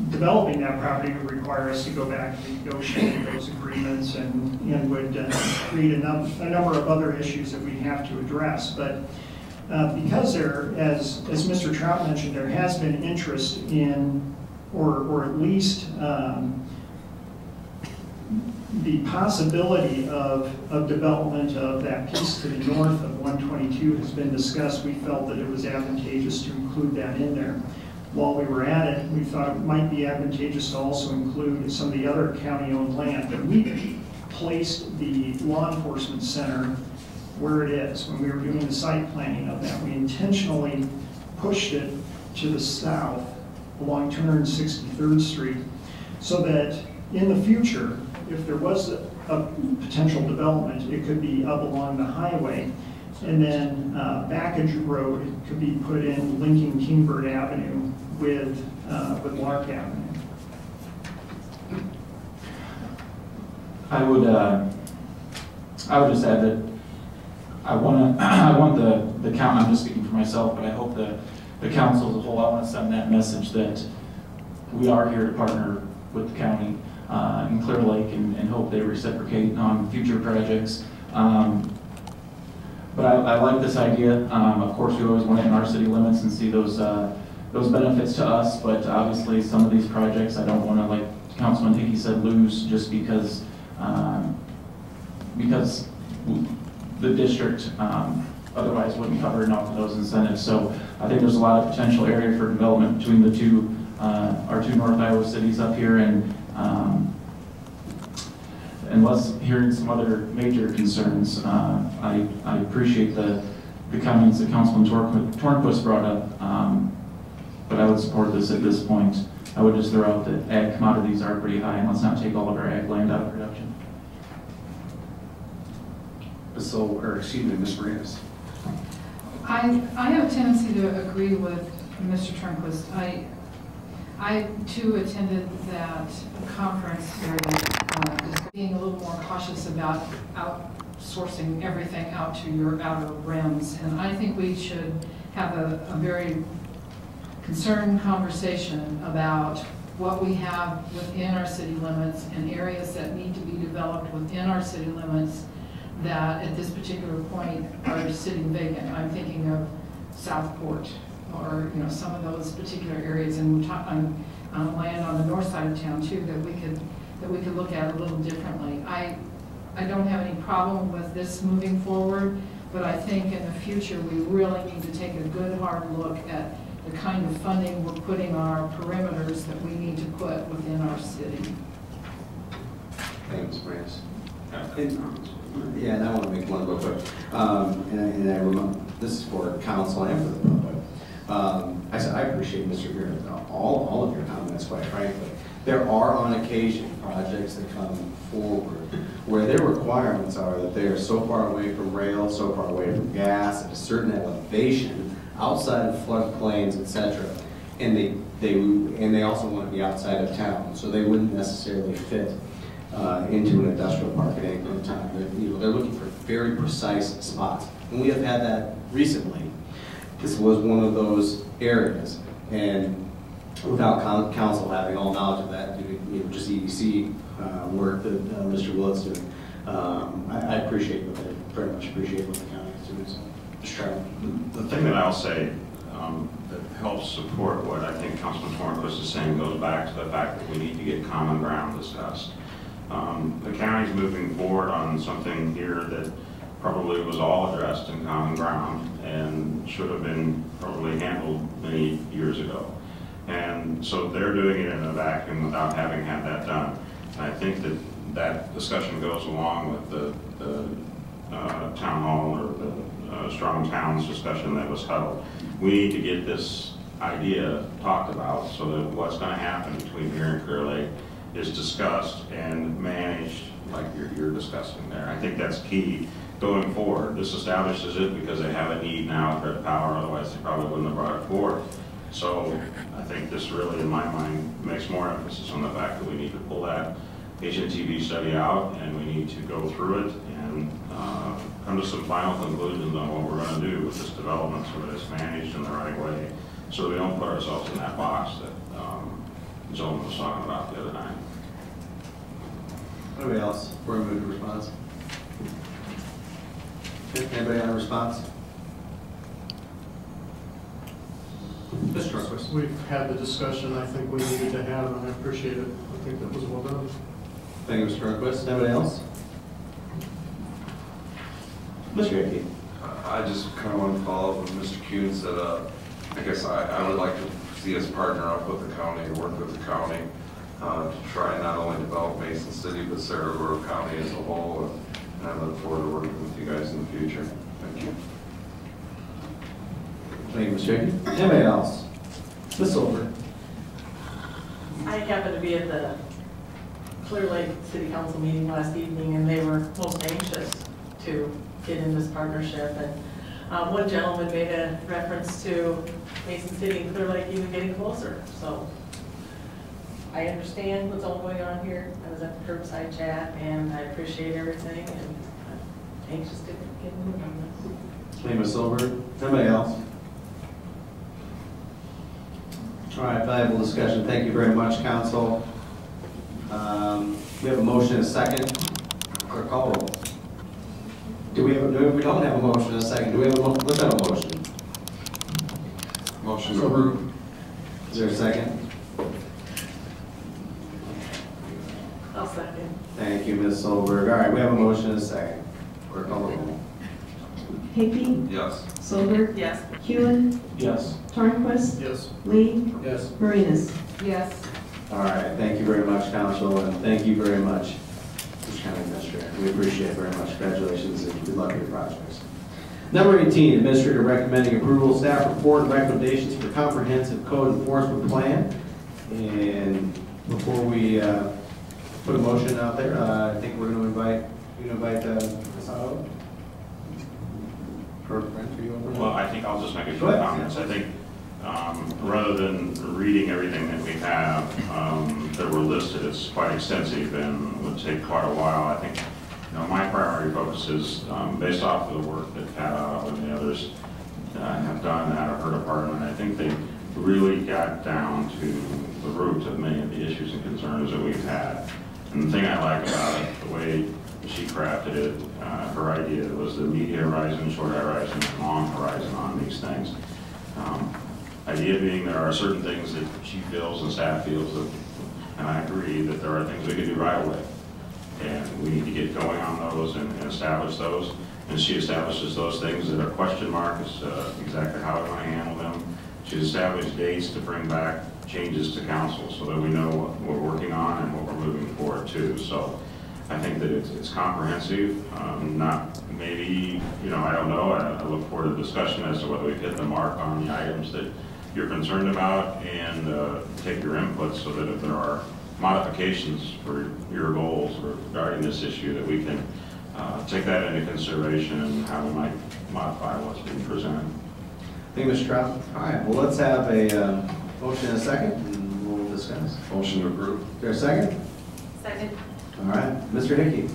developing that property would require us to go back and negotiate those agreements and would create a number of other issues that we have to address. But because there, as Mr. Trout mentioned, there has been interest in, or at least the possibility of development of that piece to the north of 122 has been discussed. We felt that it was advantageous to include that in there. While we were at it, we thought it might be advantageous to also include some of the other county-owned land. But we placed the law enforcement center where it is. When we were doing the site planning of that, we intentionally pushed it to the south along 263rd Street so that in the future, if there was a potential development, it could be up along the highway, and then Backage Road could be put in linking Kingbird Avenue with Lark Avenue.
I would just add that I want the count. I'm just speaking for myself, but I hope the council as a whole. I want to send that message that we are here to partner with the county. in Clear Lake and hope they reciprocate on future projects. But I like this idea. Of course, we always want it in our city limits and see those benefits to us, but obviously some of these projects I don't want to, like Councilman Hickey said, lose just because the district otherwise wouldn't cover enough of those incentives. So I think there's a lot of potential area for development between the two, our two North Iowa cities up here, and unless hearing some other major concerns, I appreciate the comments that Councilman Tornquist brought up, but I would support this at this point. I would just throw out that ag commodities are pretty high, and let's not take all of our ag land out of production.
Ms. Marinas.
I have a tendency to agree with Mr. Turnquist. I too attended that conference where just being a little more cautious about outsourcing everything out to your outer rims. And I think we should have a very concerned conversation about what we have within our city limits and areas that need to be developed within our city limits that at this particular point are sitting vacant. I'm thinking of Southport, or some of those particular areas, and on land on the north side of town too that we could look at a little differently. I don't have any problem with this moving forward, but I think in the future we really need to take a good hard look at the kind of funding we're putting on our perimeters that we need to put within our city.
Thanks, Marinas. Yeah, and I want to make one real quick. And I remember, this is for council and for the public. I appreciate Mr. Beer, all of your comments, quite frankly. There are on occasion projects that come forward where their requirements are that they are so far away from rail, so far away from gas, at a certain elevation, outside of floodplains, etc. And they also want to be outside of town, so they wouldn't necessarily fit into an industrial park at any point in time. They're looking for very precise spots. And we have had that recently. This was one of those areas. And without council having all knowledge of that, just EDC work that Mr. Willett's doing, I appreciate what they very much appreciate what the county is doing. So just try.
The thing that I'll say that helps support what I think Councilman Tornquist is saying goes back to the fact that we need to get common ground discussed. The county's moving forward on something here that probably was all addressed in common ground and should have been probably handled many years ago. And so they're doing it in a vacuum without having had that done. And I think that discussion goes along with the town hall or the Strong Towns discussion that was held. We need to get this idea talked about so that what's going to happen between here and Clear Lake is discussed and managed like you're discussing there. I think that's key going forward. This establishes it because they have a need now at Red Power, otherwise they probably wouldn't have brought it forward. So I think this really, in my mind, makes more emphasis on the fact that we need to pull that HNTV study out and we need to go through it and come to some final conclusions on what we're going to do with this development so that it's managed in the right way, so that we don't put ourselves in that box that the gentleman was talking about the other night.
Anybody else before we move to response? Anybody on a response? Mr. Tornquist.
We've had the discussion I think we needed to have, and I appreciate it. I think that was well done.
Thank you, Mr. Tornquist. Anybody else? Mr. Hickey.
I just kind of want to follow up with Mr. Kuhn said, I guess I would like to see us partner up with the county or work with the county to try and not only develop Mason City, but Cerro Gordo County as a whole. And I look forward to working with you guys in the future. Thank you.
Thank you, Mr. Hickey. Anybody else? Ms. Silver.
I happened to be at the Clear Lake City Council meeting last evening, and they were most anxious to get in this partnership. And one gentleman made a reference to Mason City and Clear Lake even getting closer. So I understand what's all going on here. I was at the curbside chat, and I appreciate everything, and I'm anxious to get moving on this.
Thank you, Ms. Silver. Anybody else? All right, valuable discussion. Thank you very much, council. We have a motion and a second. Clerk, call roll. Do we have? We don't have a motion and a second. Do we have a motion? Let's have a motion.
Motion to approve.
Is there a second?
I'll second.
Thank you, Ms. Solberg. All right, we have a motion and a second. Clerk, call roll.
Hickey?
Yes.
Solberg?
Yes.
Hewin?
Yes.
Tornquist?
Yes.
Lee?
Yes.
Marinas?
Yes.
All right, thank you very much, Council, and thank you very much, Mr. County Administrator. We appreciate it very much. Congratulations and good luck with your projects. Number 18, Administrator recommending approval, staff report and recommendations for comprehensive code enforcement plan. And before we put a motion out there, I think we're going to invite Ms. Otto. For you over.
Well, I think I'll just make a few
Go ahead.
comments. I think rather than reading everything that we have that were listed, it's quite extensive and would take quite a while. I think my primary focus is based off of the work that Pat and the others have done out of her department. I think they really got down to the root of many of the issues and concerns that we've had. And the thing I like about it, the way she crafted it, her idea was the medium horizon, short horizon, and long horizon on these things. Idea being there are certain things that she feels and staff feels, that, and I agree, that there are things we can do right away. And we need to get going on those and establish those. And she establishes those things that are question marks, exactly how we want to handle them. She's established dates to bring back changes to council so that we know what we're working on and what we're moving forward to. So I think that it's comprehensive, not maybe, I don't know. I look forward to the discussion as to whether we've hit the mark on the items that you're concerned about, and take your input so that if there are modifications for your goals regarding this issue, that we can take that into consideration and how we might modify what's being presented.
Thank you, Mr. Trout. All right, well, let's have a motion and a second, and we'll discuss.
Motion to approve.
Is there a second?
Second.
All right, Mr. Hickey.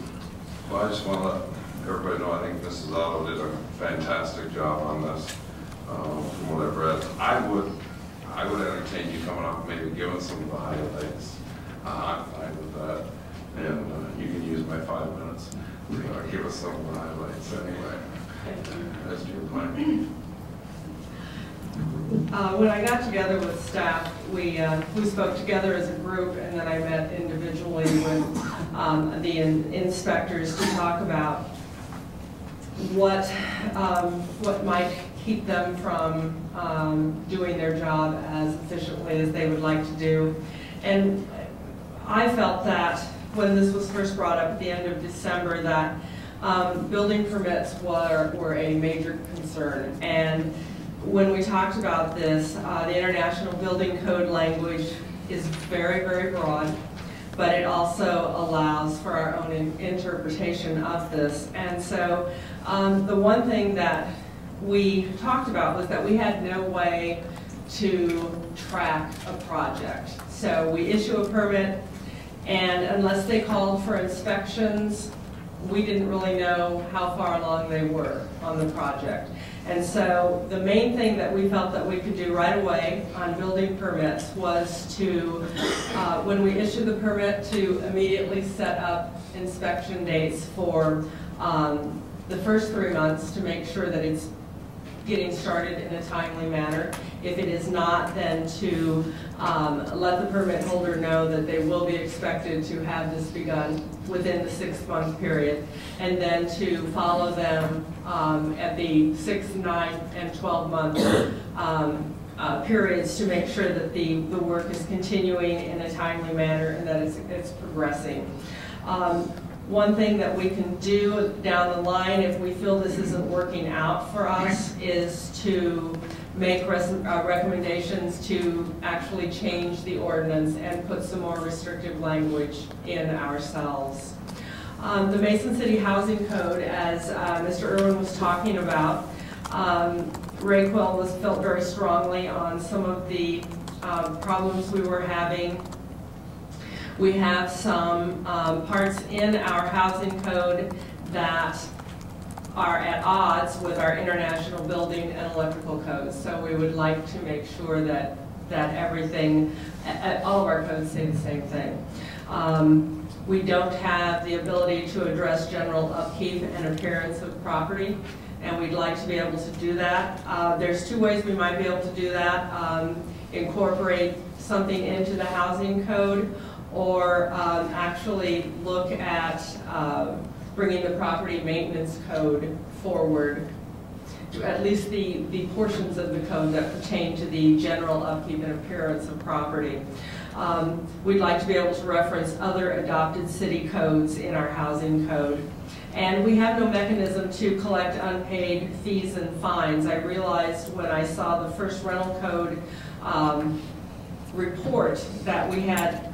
Well, I just want to let everybody know I think Mrs. Otto did a fantastic job on this. From what I've read, I would entertain you coming up and maybe giving some of the highlights. I'm fine with that, and you can use my 5 minutes. Give us some of the highlights anyway. As to your plan.
When I got together with staff, we spoke together as a group, and then I met individually with the inspectors to talk about what might keep them from doing their job as efficiently as they would like to do. And I felt that when this was first brought up at the end of December, that building permits were a major concern. And when we talked about this, the International Building Code language is very, very broad, but it also allows for our own interpretation of this. And so the one thing that we talked about was that we had no way to track a project. So we issue a permit, and unless they called for inspections, we didn't really know how far along they were on the project. And so the main thing that we felt that we could do right away on building permits was to, when we issue the permit, to immediately set up inspection dates for the first 3 months to make sure that it's getting started in a timely manner. If it is not, then to let the permit holder know that they will be expected to have this begun within the 6-month period, and then to follow them at the 6, 9, and 12-month periods to make sure that the work is continuing in a timely manner and that it's progressing. One thing that we can do down the line, if we feel this isn't working out for us, is to make recommendations to actually change the ordinance and put some more restrictive language in ourselves. The Mason City Housing Code, as Mr. Irwin was talking about, Ray Quill felt very strongly on some of the problems we were having. We have some parts in our housing code that are at odds with our international building and electrical codes. So we would like to make sure that that everything, all of our codes say the same thing. We don't have the ability to address general upkeep and appearance of property, and we'd like to be able to do that. There's two ways we might be able to do that. Incorporate something into the housing code, or actually look at bringing the property maintenance code forward, to at least the portions of the code that pertain to the general upkeep and appearance of property. We'd like to be able to reference other adopted city codes in our housing code. And we have no mechanism to collect unpaid fees and fines. I realized when I saw the first rental code report that we had,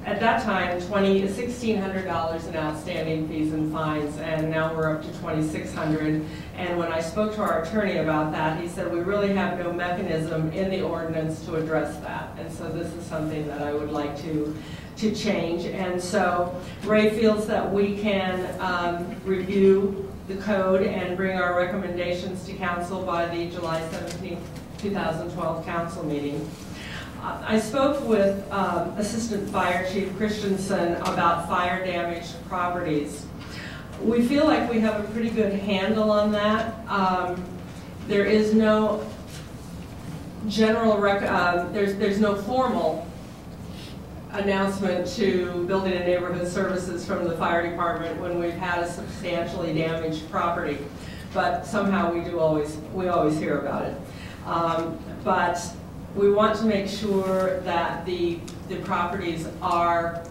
at that time, $1,600 in outstanding fees and fines, and now we're up to $2,600. And when I spoke to our attorney about that, he said we really have no mechanism in the ordinance to address that. And so this is something that I would like to change. And so Ray feels that we can review the code and bring our recommendations to council by the July 17th, 2012 council meeting. I spoke with Assistant Fire Chief Christensen about fire damaged properties. We feel like we have a pretty good handle on that. There is no general, there's no formal announcement to Building and Neighborhood Services from the fire department when we've had a substantially damaged property, but somehow we always hear about it. But we want to make sure that the properties are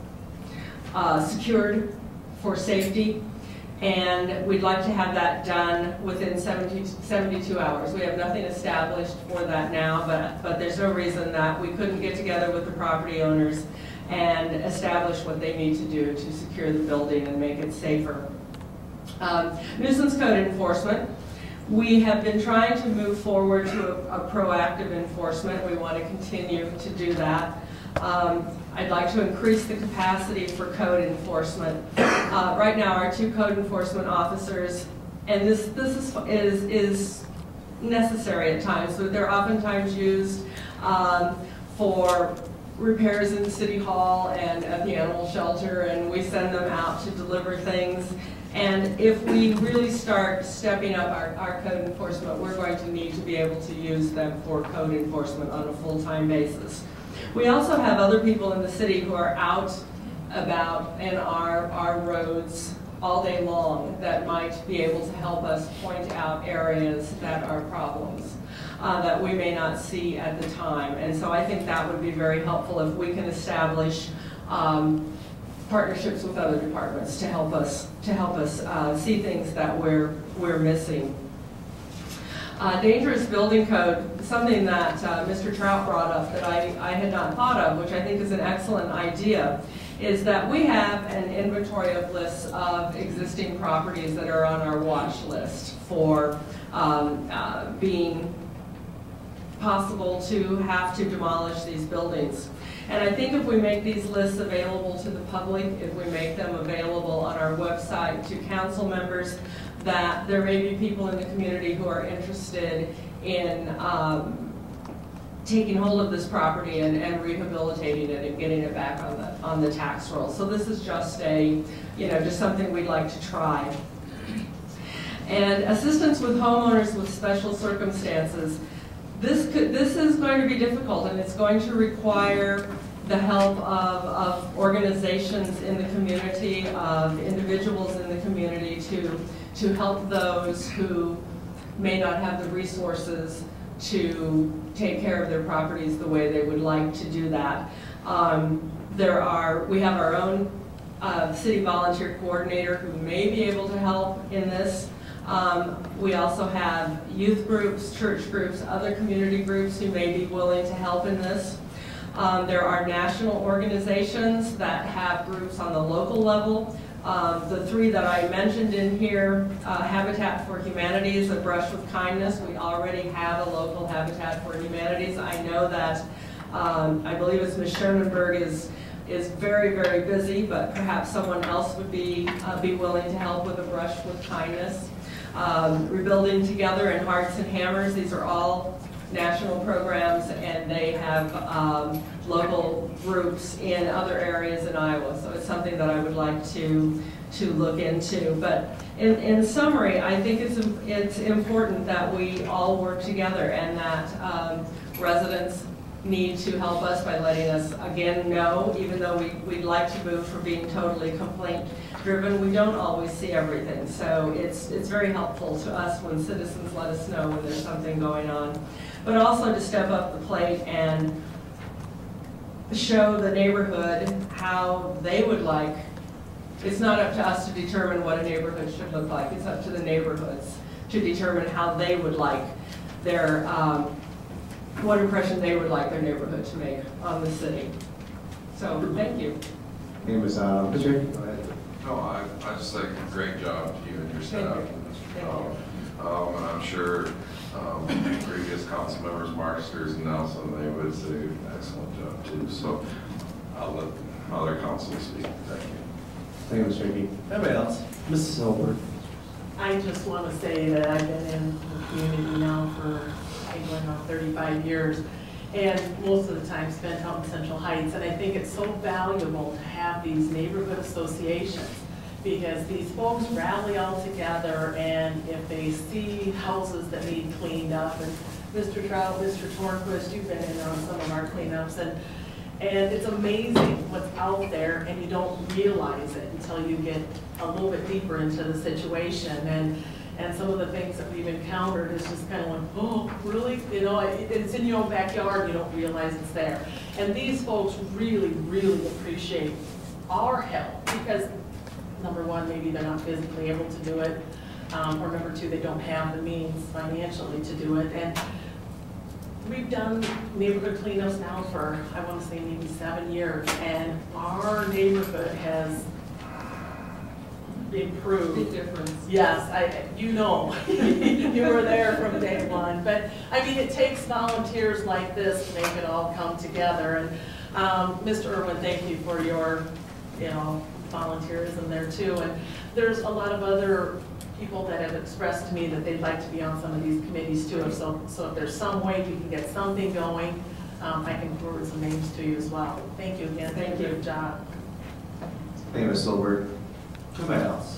secured for safety, and we'd like to have that done within 72 hours. We have nothing established for that now, but there's no reason that we couldn't get together with the property owners and establish what they need to do to secure the building and make it safer. Nuisance code enforcement. We have been trying to move forward to a proactive enforcement. We want to continue to do that. I'd like to increase the capacity for code enforcement. Right now, our 2 code enforcement officers, and this is necessary at times, but they're oftentimes used for repairs in City Hall and at the animal shelter, and we send them out to deliver things. And if we really start stepping up our code enforcement, we're going to need to be able to use them for code enforcement on a full-time basis. We also have other people in the city who are out about in our roads all day long that might be able to help us point out areas that are problems that we may not see at the time. And so I think that would be very helpful if we can establish partnerships with other departments to help us see things that we're missing. Dangerous building code, something that Mr. Trout brought up that I had not thought of, which I think is an excellent idea, is that we have an inventory of lists of existing properties that are on our watch list for being possible to have to demolish these buildings. And I think if we make these lists available to the public, if we make them available on our website to council members, that there may be people in the community who are interested in taking hold of this property and rehabilitating it and getting it back on the tax roll. So this is just just something we'd like to try. And assistance with homeowners with special circumstances. This is going to be difficult, and it's going to require the help of organizations in the community, of individuals in the community to help those who may not have the resources to take care of their properties the way they would like to do that. We have our own city volunteer coordinator who may be able to help in this. We also have youth groups, church groups, other community groups who may be willing to help in this. There are national organizations that have groups on the local level. The 3 that I mentioned in here, Habitat for Humanities, A Brush with Kindness. We already have a local Habitat for Humanities. I know that, I believe it's Ms. Schoenberg is very, very busy, but perhaps someone else would be willing to help with A Brush with Kindness. Rebuilding Together and Hearts and Hammers, these are all national programs, and they have local groups in other areas in Iowa. So it's something that I would like to look into. But in summary, I think it's important that we all work together, and that residents need to help us by letting us, again, know, even though we'd like to move from being totally complaint-driven, we don't always see everything. So it's very helpful to us when citizens let us know when there's something going on. But also to step up the plate and show the neighborhood how they would like. It's not up to us to determine what a neighborhood should look like. It's up to the neighborhoods to determine how they would like their what impression they would like their neighborhood to make on the city. So, thank you.
Name is Patrick. Go ahead.
No, I just think great job to you and your staff. And I'm sure previous council members, Marksters and Nelson, they would say excellent job too. So I'll let other councils speak. Thank you.
Thank you, Mr. Hickey. Anybody else? Mrs. Silver.
I just want to say that I've been in the community now for going on 35 years, and most of the time spent out in Central Heights, and I think it's so valuable to have these neighborhood associations, because these folks rally all together, and if they see houses that need cleaned up, and Mr. Trout, Mr. Tornquist, you've been in on some of our cleanups, and it's amazing what's out there, and you don't realize it until you get a little bit deeper into the situation. And some of the things that we've encountered is just kind of like, oh, really? You know, it's in your own backyard, you don't realize it's there. And these folks really, really appreciate our help, because number one, maybe they're not physically able to do it, or number two, they don't have the means financially to do it. And we've done neighborhood cleanups now for, I want to say, maybe 7 years, and our neighborhood has improved.
Big difference.
Yes, you know, you were there from day one. But I mean, it takes volunteers like this to make it all come together. And Mr. Irwin, thank you for your, volunteerism there too. And there's a lot of other people that have expressed to me that they'd like to be on some of these committees too. So if there's some way we can get something going, I can forward some names to you as well. Thank you again. Thank you. Good job.
Thank you, Ms. Silver. Anybody else?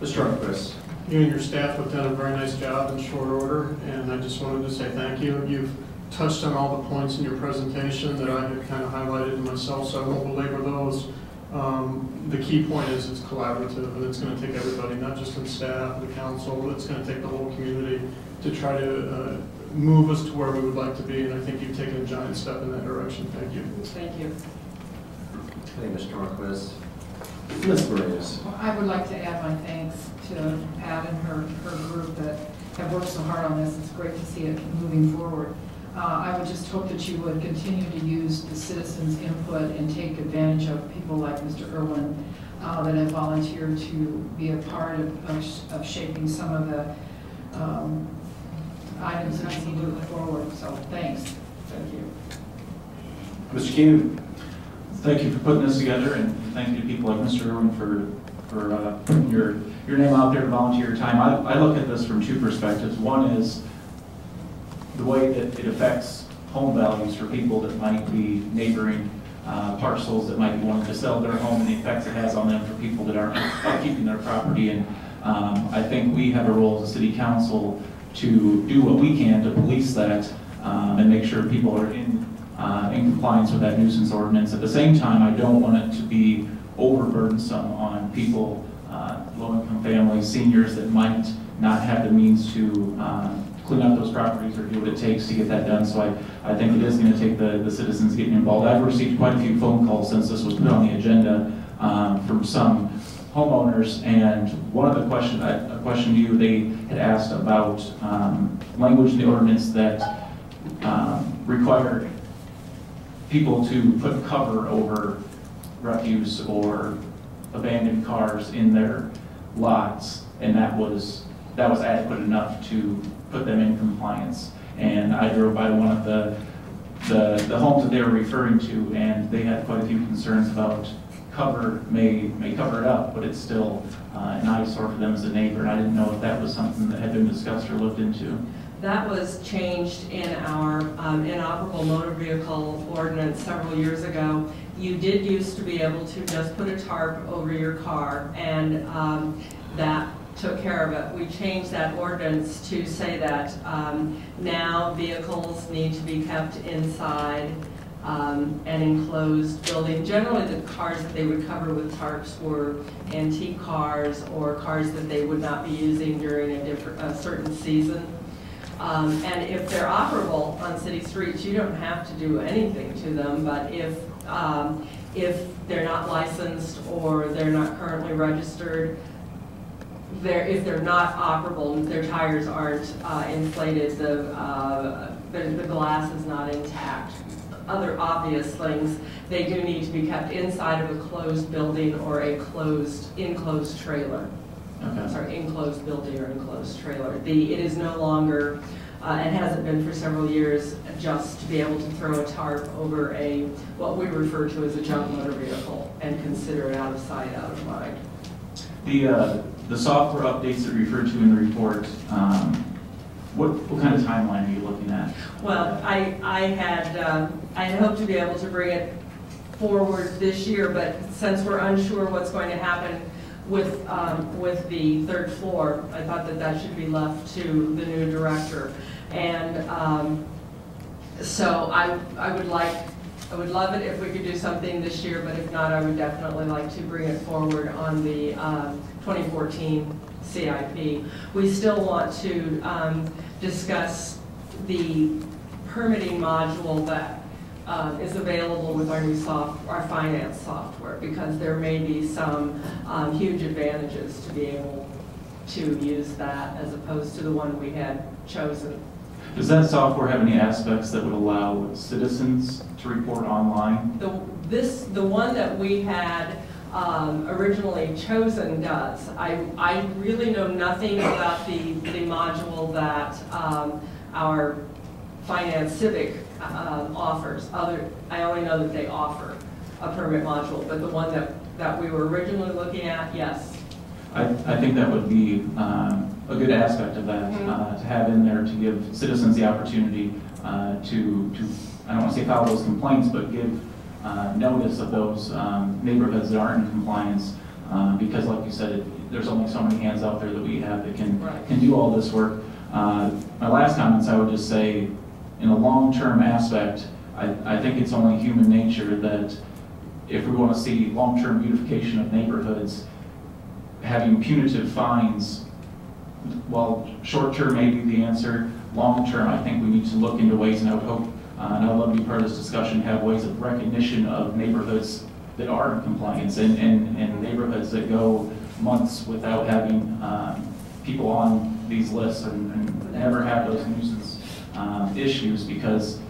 Mr. Tornquist.
You and your staff have done a very nice job in short order, and I just wanted to say thank you. You've touched on all the points in your presentation that I had kind of highlighted myself, so I won't belabor those. The key point is it's collaborative, and it's going to take everybody, not just the staff, the council, it's going to take the whole community to try to move us to where we would like to be, and I think you've taken a giant step in that direction. Thank you.
Thank you.
Thank you, Mr. Tornquist. Ms. Burris.
Well, I would like to add my thanks to Pat and her group that have worked so hard on this. It's great to see it moving forward. I would just hope that you would continue to use the citizens' input and take advantage of people like Mr. Irwin that have volunteered to be a part of shaping some of the items that we need to move forward. So thanks.
Thank you.
Mr. Keenan.
Thank you for putting this together, and thank you to people like Mr. Irwin for putting your name out there to volunteer your time. I look at this from two perspectives. One is the way that it affects home values for people that might be neighboring parcels that might be wanting to sell their home, and the effects it has on them for people that aren't upkeeping their property. And I think we have a role as a city council to do what we can to police that and make sure people are in compliance with that nuisance ordinance. At the same time, I don't want it to be overburdensome on people, low-income families, seniors that might not have the means to clean up those properties or do what it takes to get that done. So I think it is going to take the citizens getting involved. I've received quite a few phone calls since this was put on the agenda from some homeowners, and one of the questions, a question to you, they had asked about language in the ordinance that required people to put cover over refuse or abandoned cars in their lots, and that was adequate enough to put them in compliance. And I drove by one of the homes that they were referring to, and they had quite a few concerns about cover may cover it up, but it's still an eyesore for them as a neighbor. And I didn't know if that was something that had been discussed or looked into.
That was changed in our inoperable motor vehicle ordinance several years ago. You did used to be able to just put a tarp over your car, and that took care of it. We changed that ordinance to say that now vehicles need to be kept inside an enclosed building. Generally, the cars that they would cover with tarps were antique cars or cars that they would not be using during a certain season. And if they're operable on city streets, you don't have to do anything to them, but if they're not licensed or they're not currently registered, if they're not operable, their tires aren't inflated, the glass is not intact, other obvious things, they do need to be kept inside of a closed building or a enclosed trailer. Okay. Sorry, enclosed building or enclosed trailer. It is no longer, and hasn't been for several years, just to be able to throw a tarp over what we refer to as a junk motor vehicle and consider it out of sight, out of mind.
The software updates that you referred to in the report, what kind of timeline are you looking at?
Well, I had hoped to be able to bring it forward this year, but since we're unsure what's going to happen with the third floor, I thought that should be left to the new director. And so I would love it if we could do something this year, but if not, I would definitely like to bring it forward on the 2014 CIP. We still want to discuss the permitting module that is available with our new our finance software, because there may be some huge advantages to be able to use that as opposed to the one we had chosen.
Does that software have any aspects that would allow citizens to report online?
The one that we had originally chosen does. I really know nothing about the module that our Finance Civic offers. I only know that they offer a permit module, but the one that we were originally looking at, yes.
I think that would be a good aspect of that, to have in there to give citizens the opportunity to I don't want to say file those complaints, but give notice of those neighborhoods that aren't in compliance, because like you said, there's only so many hands out there that we have that can do all this work. My last comments, I would just say, in a long-term aspect, I think it's only human nature that if we want to see long-term beautification of neighborhoods, having punitive fines, while short-term may be the answer, long-term I think we need to look into ways, and I would hope, and I would love to be part of this discussion, have ways of recognition of neighborhoods that are in compliance and neighborhoods that go months without having people on these lists and never have those nuisance issues, because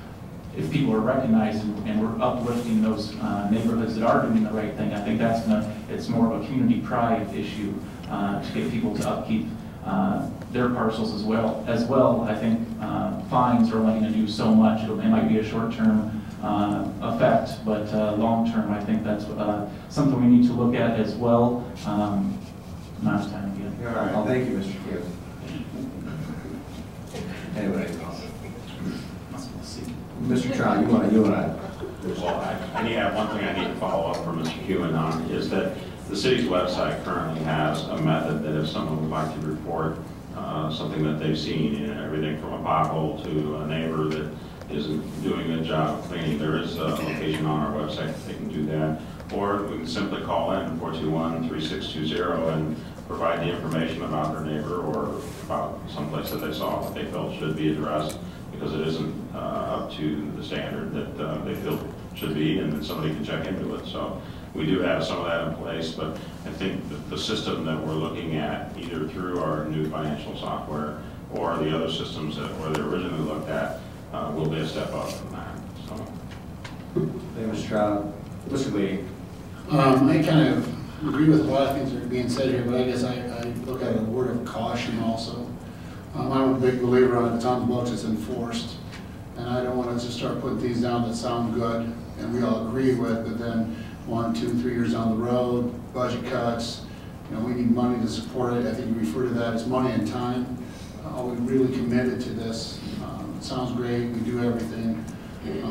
if people are recognized and we're uplifting those neighborhoods that are doing the right thing, I think it's more of a community pride issue to get people to upkeep their parcels as well. I think fines are only going to do so much. It might be a short-term effect, but long-term, I think that's something we need to look at as well. Now it's time again.
All right, thank you, Mr. Kim. Anybody else? Mr. Trout, you want to?
Well, I need to have one thing I need to follow up from Mr. Hewen on, is that the city's website currently has a method that if someone would like to report something that they've seen, everything from a pothole to a neighbor that isn't doing a job of cleaning, there is a location on our website that they can do that. Or we can simply call in 421-3620 and provide the information about their neighbor or about someplace that they saw that they felt should be addressed, because it isn't up to the standard that they feel should be, and then somebody can check into it. So we do have some of that in place, but I think the system that we're looking at, either through our new financial software or the other systems that were originally looked at, will be a step up from that. So.
Thank you, Mr. Trout. Mr. Lee.
I kind of agree with a lot of things that are being said here, but I guess I look at a word of caution also. I'm a big believer on the town of Box that's enforced, and I don't want to just start putting things down that sound good and we all agree with, but then 1, 2, 3 years down the road, budget cuts, we need money to support it. I think you refer to that as money and time. we really committed to this. It sounds great, we do everything,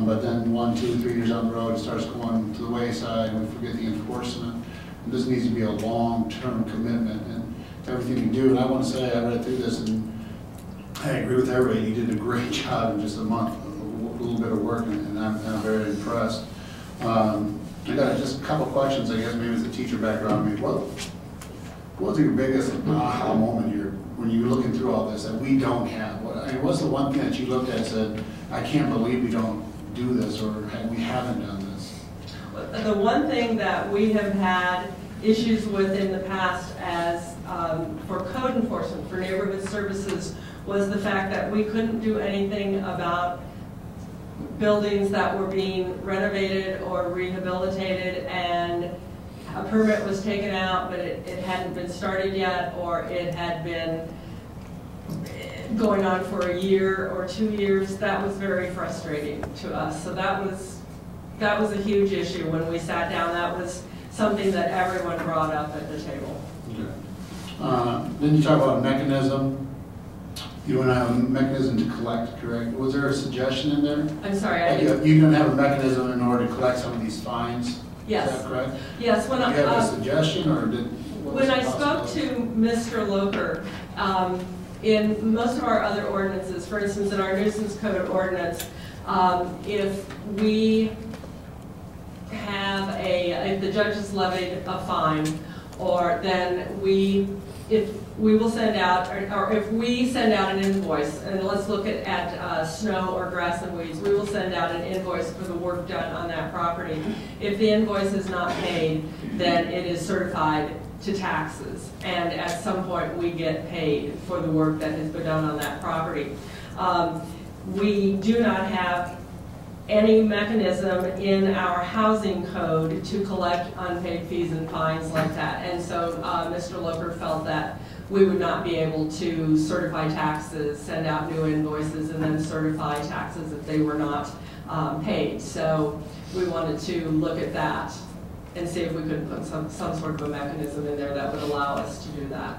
but then 1, 2, 3 years down the road, it starts going to the wayside, and we forget the enforcement. And this needs to be a long-term commitment, and everything we do. And I want to say, I read through this, and I agree with everybody. You did a great job in just a month, a little bit of work, and I'm very impressed. I got just a couple questions, I guess, maybe as a teacher background. I mean, what was your biggest aha moment here when you were looking through all this that we don't have? What's the one thing that you looked at and said, I can't believe we don't do this, or we haven't done this?
The one thing that we have had issues with in the past as for code enforcement, for neighborhood services, was the fact that we couldn't do anything about buildings that were being renovated or rehabilitated and a permit was taken out, but it hadn't been started yet, or it had been going on for a year or 2 years. That was very frustrating to us. So that was a huge issue when we sat down. That was something that everyone brought up at the table.
Okay. Then you talk about a mechanism. You want to have a mechanism to collect, correct? Was there a suggestion in there?
I'm sorry, I didn't.
You're going to have a mechanism in order to collect some of these fines?
Yes.
Is that correct?
Yes. When
you have a suggestion, or
when I spoke to Mr. Loker, in most of our other ordinances, for instance, in our nuisance code ordinance, if we have if the judge has levied a fine, or then if we will send out, or if we send out an invoice, and let's look at snow or grass and weeds, we will send out an invoice for the work done on that property. If the invoice is not paid, then it is certified to taxes, and at some point we get paid for the work that has been done on that property. We do not have any mechanism in our housing code to collect unpaid fees and fines like that, and so Mr. Loker felt that we would not be able to certify taxes, send out new invoices, and then certify taxes if they were not paid. So we wanted to look at that and see if we could put some sort of a mechanism in there that would allow us to do that.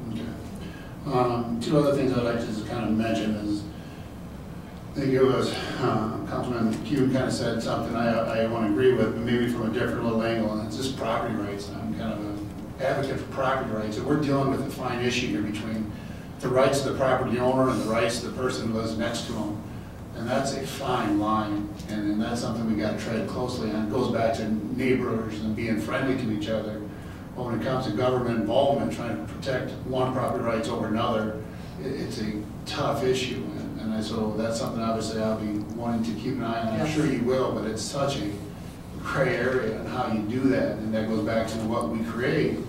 Okay. Two other things I'd like to just kind of mention is, I think it was Councilman Kuhn kind of said something I want to agree with, but maybe from a different little angle, and it's just property rights. I'm kind of an advocate for property rights, and we're dealing with a fine issue here between the rights of the property owner and the rights of the person who lives next to him. And that's a fine line, and that's something we got to tread closely on. It goes back to neighbors and being friendly to each other. But when it comes to government involvement, trying to protect one property rights over another, it's a tough issue. And so that's something obviously I'll be wanting to keep an eye on. I'm sure you will, but it's such a gray area on how you do that. And that goes back to what we create.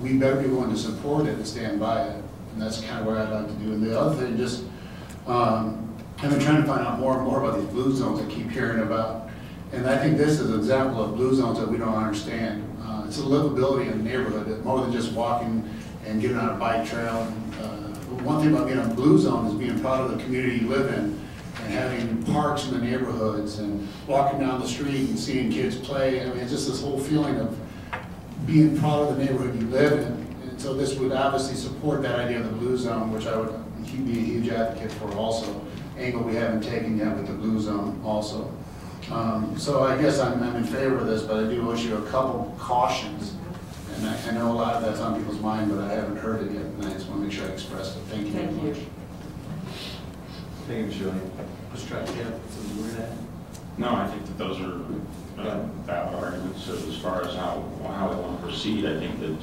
We better be willing to support it and stand by it. And that's kind of what I'd like to do. And the other thing, just I've been trying to find out more and more about these blue zones I keep hearing about. And I think this is an example of blue zones that we don't understand. It's a livability in the neighborhood, more than just walking and getting on a bike trail. One thing about being a blue zone is being proud of the community you live in and having parks in the neighborhoods and walking down the street and seeing kids play. I mean, it's just this whole feeling of being proud of the neighborhood you live in. And so this would obviously support that idea of the blue zone, which I would be a huge advocate for also. Angle we haven't taken yet with the blue zone also. So I guess I'm in favor of this, but I do issue a couple cautions. And I know a lot of that's on people's mind, but I haven't heard it yet, and I just want to make sure I express it. Thank you very much.
Thank you, Shirley. Let's try to get some word at.
No, I think that those are valid arguments as far as how we want to proceed. I think that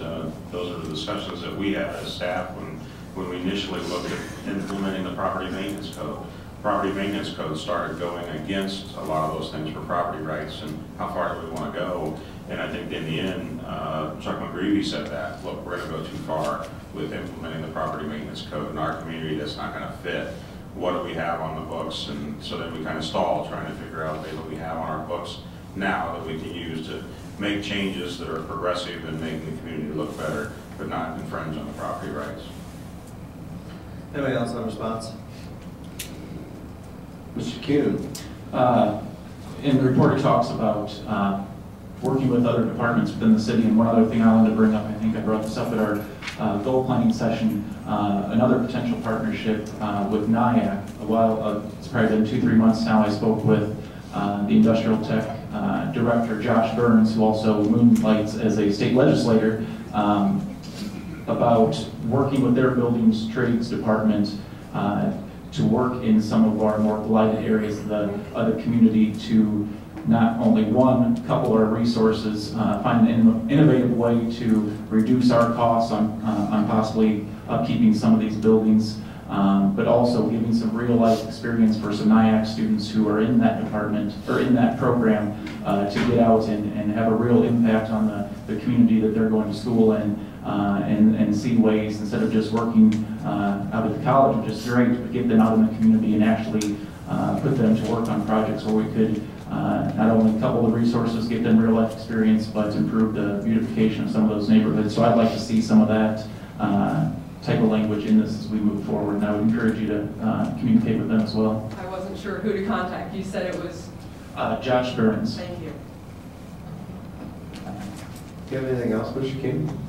those are the discussions that we had as staff when we initially looked at implementing the property maintenance code. Property maintenance code started going against a lot of those things for property rights and how far do we want to go. And I think in the end, Chuck McGreevy said that, look, we're going to go too far with implementing the property maintenance code in our community. That's not going to fit. What do we have on the books? And so then we kind of stalled trying to figure out what we have on our books now that we can use to make changes that are progressive and making the community look better, but not infringe on the property rights.
Anybody else on response? Mr. Kuhn.
In the report it talks about working with other departments within the city. And one other thing I wanted to bring up, I think I brought this up at our goal planning session, another potential partnership with NIAC. It's probably been 2-3 months now. I spoke with the Industrial Tech Director, Josh Burns, who also moonlights as a state legislator, about working with their buildings trades department to work in some of our more blighted areas of the community to not only couple our resources, find an innovative way to reduce our costs on possibly upkeeping some of these buildings, but also giving some real life experience for some NIAC students who are in that department or in that program to get out and have a real impact on the community that they're going to school in, and see ways, instead of just working out at the college, which is great, but get them out in the community and actually put them to work on projects where we could not only couple the resources, get them real life experience, but improve the beautification of some of those neighborhoods. So I'd like to see some of that type of language in this as we move forward, and I would encourage you to communicate with them as well.
I wasn't sure who to contact. You said it was...
Josh Burns.
Thank you.
Do you have anything else, Mr. King?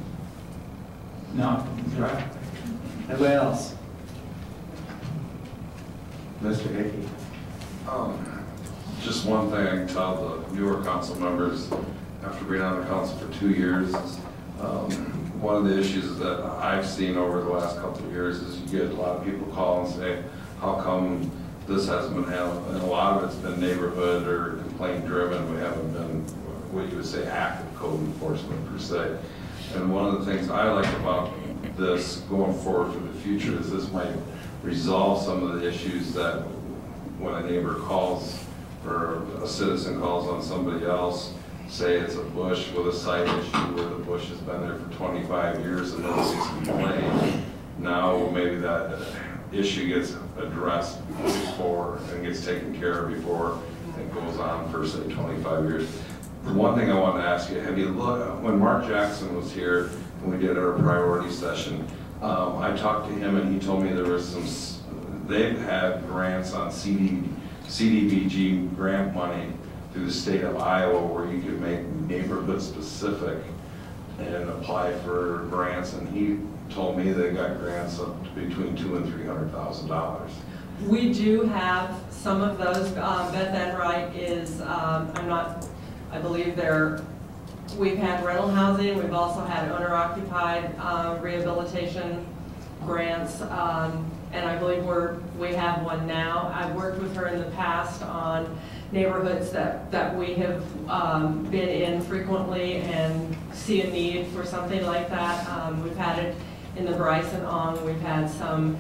No.
Right. Anybody else? Mr. Hickey.
Just one thing I can tell the newer council members after being on the council for 2 years is one of the issues that I've seen over the last couple of years is you get a lot of people call and say, how come this hasn't been handled? And a lot of it's been neighborhood or complaint driven. We haven't been what you would say active code enforcement per se. And one of the things I like about this going forward for the future is this might resolve some of the issues that when a neighbor calls or a citizen calls on somebody else, say it's a bush with a site issue where the bush has been there for 25 years and nobody's complained. Now maybe that issue gets addressed before and gets taken care of before it goes on for say 25 years. The one thing I want to ask you, have you looked, when Mark Jackson was here and we did our priority session, I talked to him and he told me there was they've had grants on CDBG grant money through the state of Iowa where you could make neighborhood specific and apply for grants, and he told me they got grants up to between $200,000 and $300,000.
We do have some of those. Beth Enright is, I believe we've had rental housing, we've also had owner-occupied rehabilitation grants, and I believe we have one now. I've worked with her in the past on neighborhoods that we have been in frequently and see a need for something like that. We've had it in the Bryson Ong, we've had some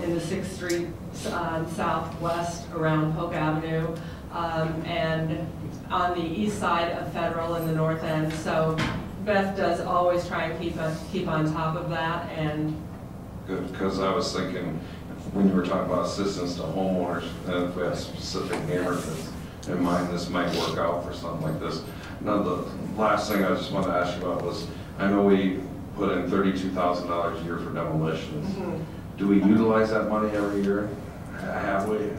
in the 6th Street Southwest around Polk Avenue, and on the east side of Federal in the north end. So Beth does always try and keep on top of that. And
good, because I was thinking when you were talking about assistance to homeowners, and if we have specific neighborhoods in mind, this might work out for something like this. Now, the last thing I just wanted to ask you about was, I know we put in $32,000 a year for demolitions. Mm-hmm. Do we utilize that money every year? Have we?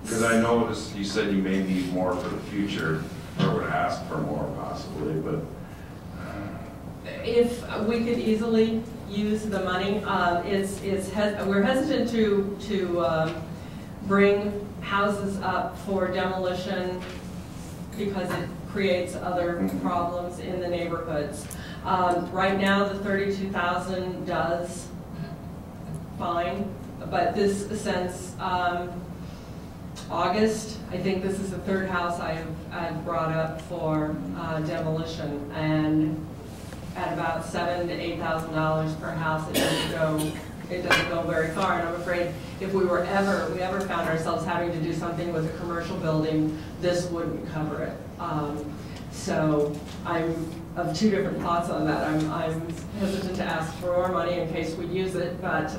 Because I noticed you said you may need more for the future, or would ask for more possibly, but.
If we could easily use the money, we're hesitant to bring houses up for demolition because it creates other problems in the neighborhoods. Right now, the $32,000 does fine, but this since August, I think this is the third house I've brought up for demolition, and at about $7,000 to $8,000 per house, it doesn't go very far. And I'm afraid if we ever found ourselves having to do something with a commercial building, this wouldn't cover it. So I'm of two different thoughts on that. I'm hesitant to ask for more money in case we use it, but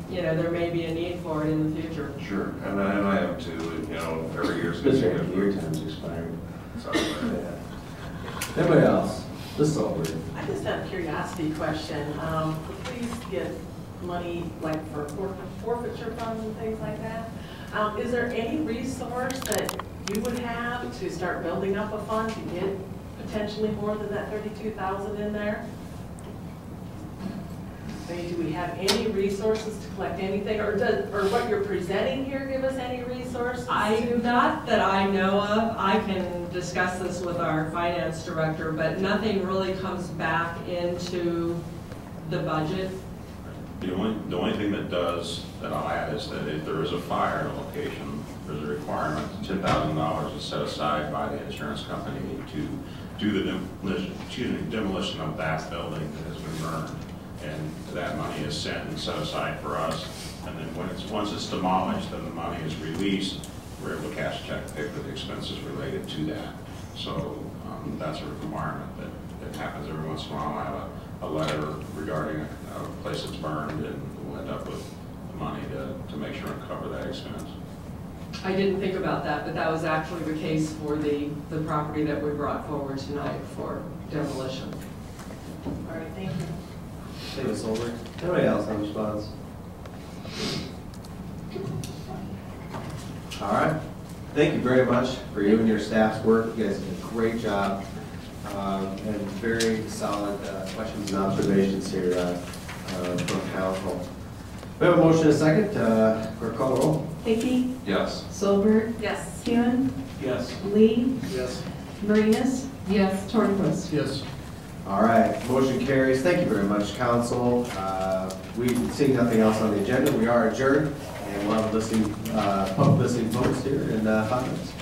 there may be a need for it in the future.
Sure, and I am too. Every year's
good. Your time's expired. Sorry. Yeah. Anybody else? This is all weird.
I just have a curiosity question. Please get money like for forfeiture funds and things like that. Is there any resource that you would have want to start building up a fund to get potentially more than that 32,000 in there? I mean, do we have any resources to collect anything, or what you're presenting here give us any resources?
Not that I know of. I can discuss this with our finance director, but nothing really comes back into the budget.
The only thing that I'll add is that if there is a fire in a location, there's a requirement, $10,000 is set aside by the insurance company to do the demolition of that building that has been burned. And that money is set and set aside for us. And then once it's demolished, then the money is released. We're able to cash a check to pay for the expenses related to that. So that's a requirement that happens every once in a while. I have a letter regarding a place that's burned, and we'll end up with the money to make sure and cover that expense.
I didn't think about that, but that was actually the case for the property that we brought forward tonight for demolition.
All right, thank you.
Thank you, Ms. Solberg. Anybody else have a response? All right. Thank you very much for you and your staff's work. You guys did a great job, and very solid questions and observations here from council. We have a motion and a second. Clerk, call the roll.
Hickey,
Yes.
Solberg,
Yes.
Seaman,
Yes.
Lee,
Yes.
Marinas,
Yes.
Torquist.
Yes.
All right, motion carries. Thank you very much, council. We see nothing else on the agenda. We are adjourned, and we'll have public listening votes here in 5 minutes.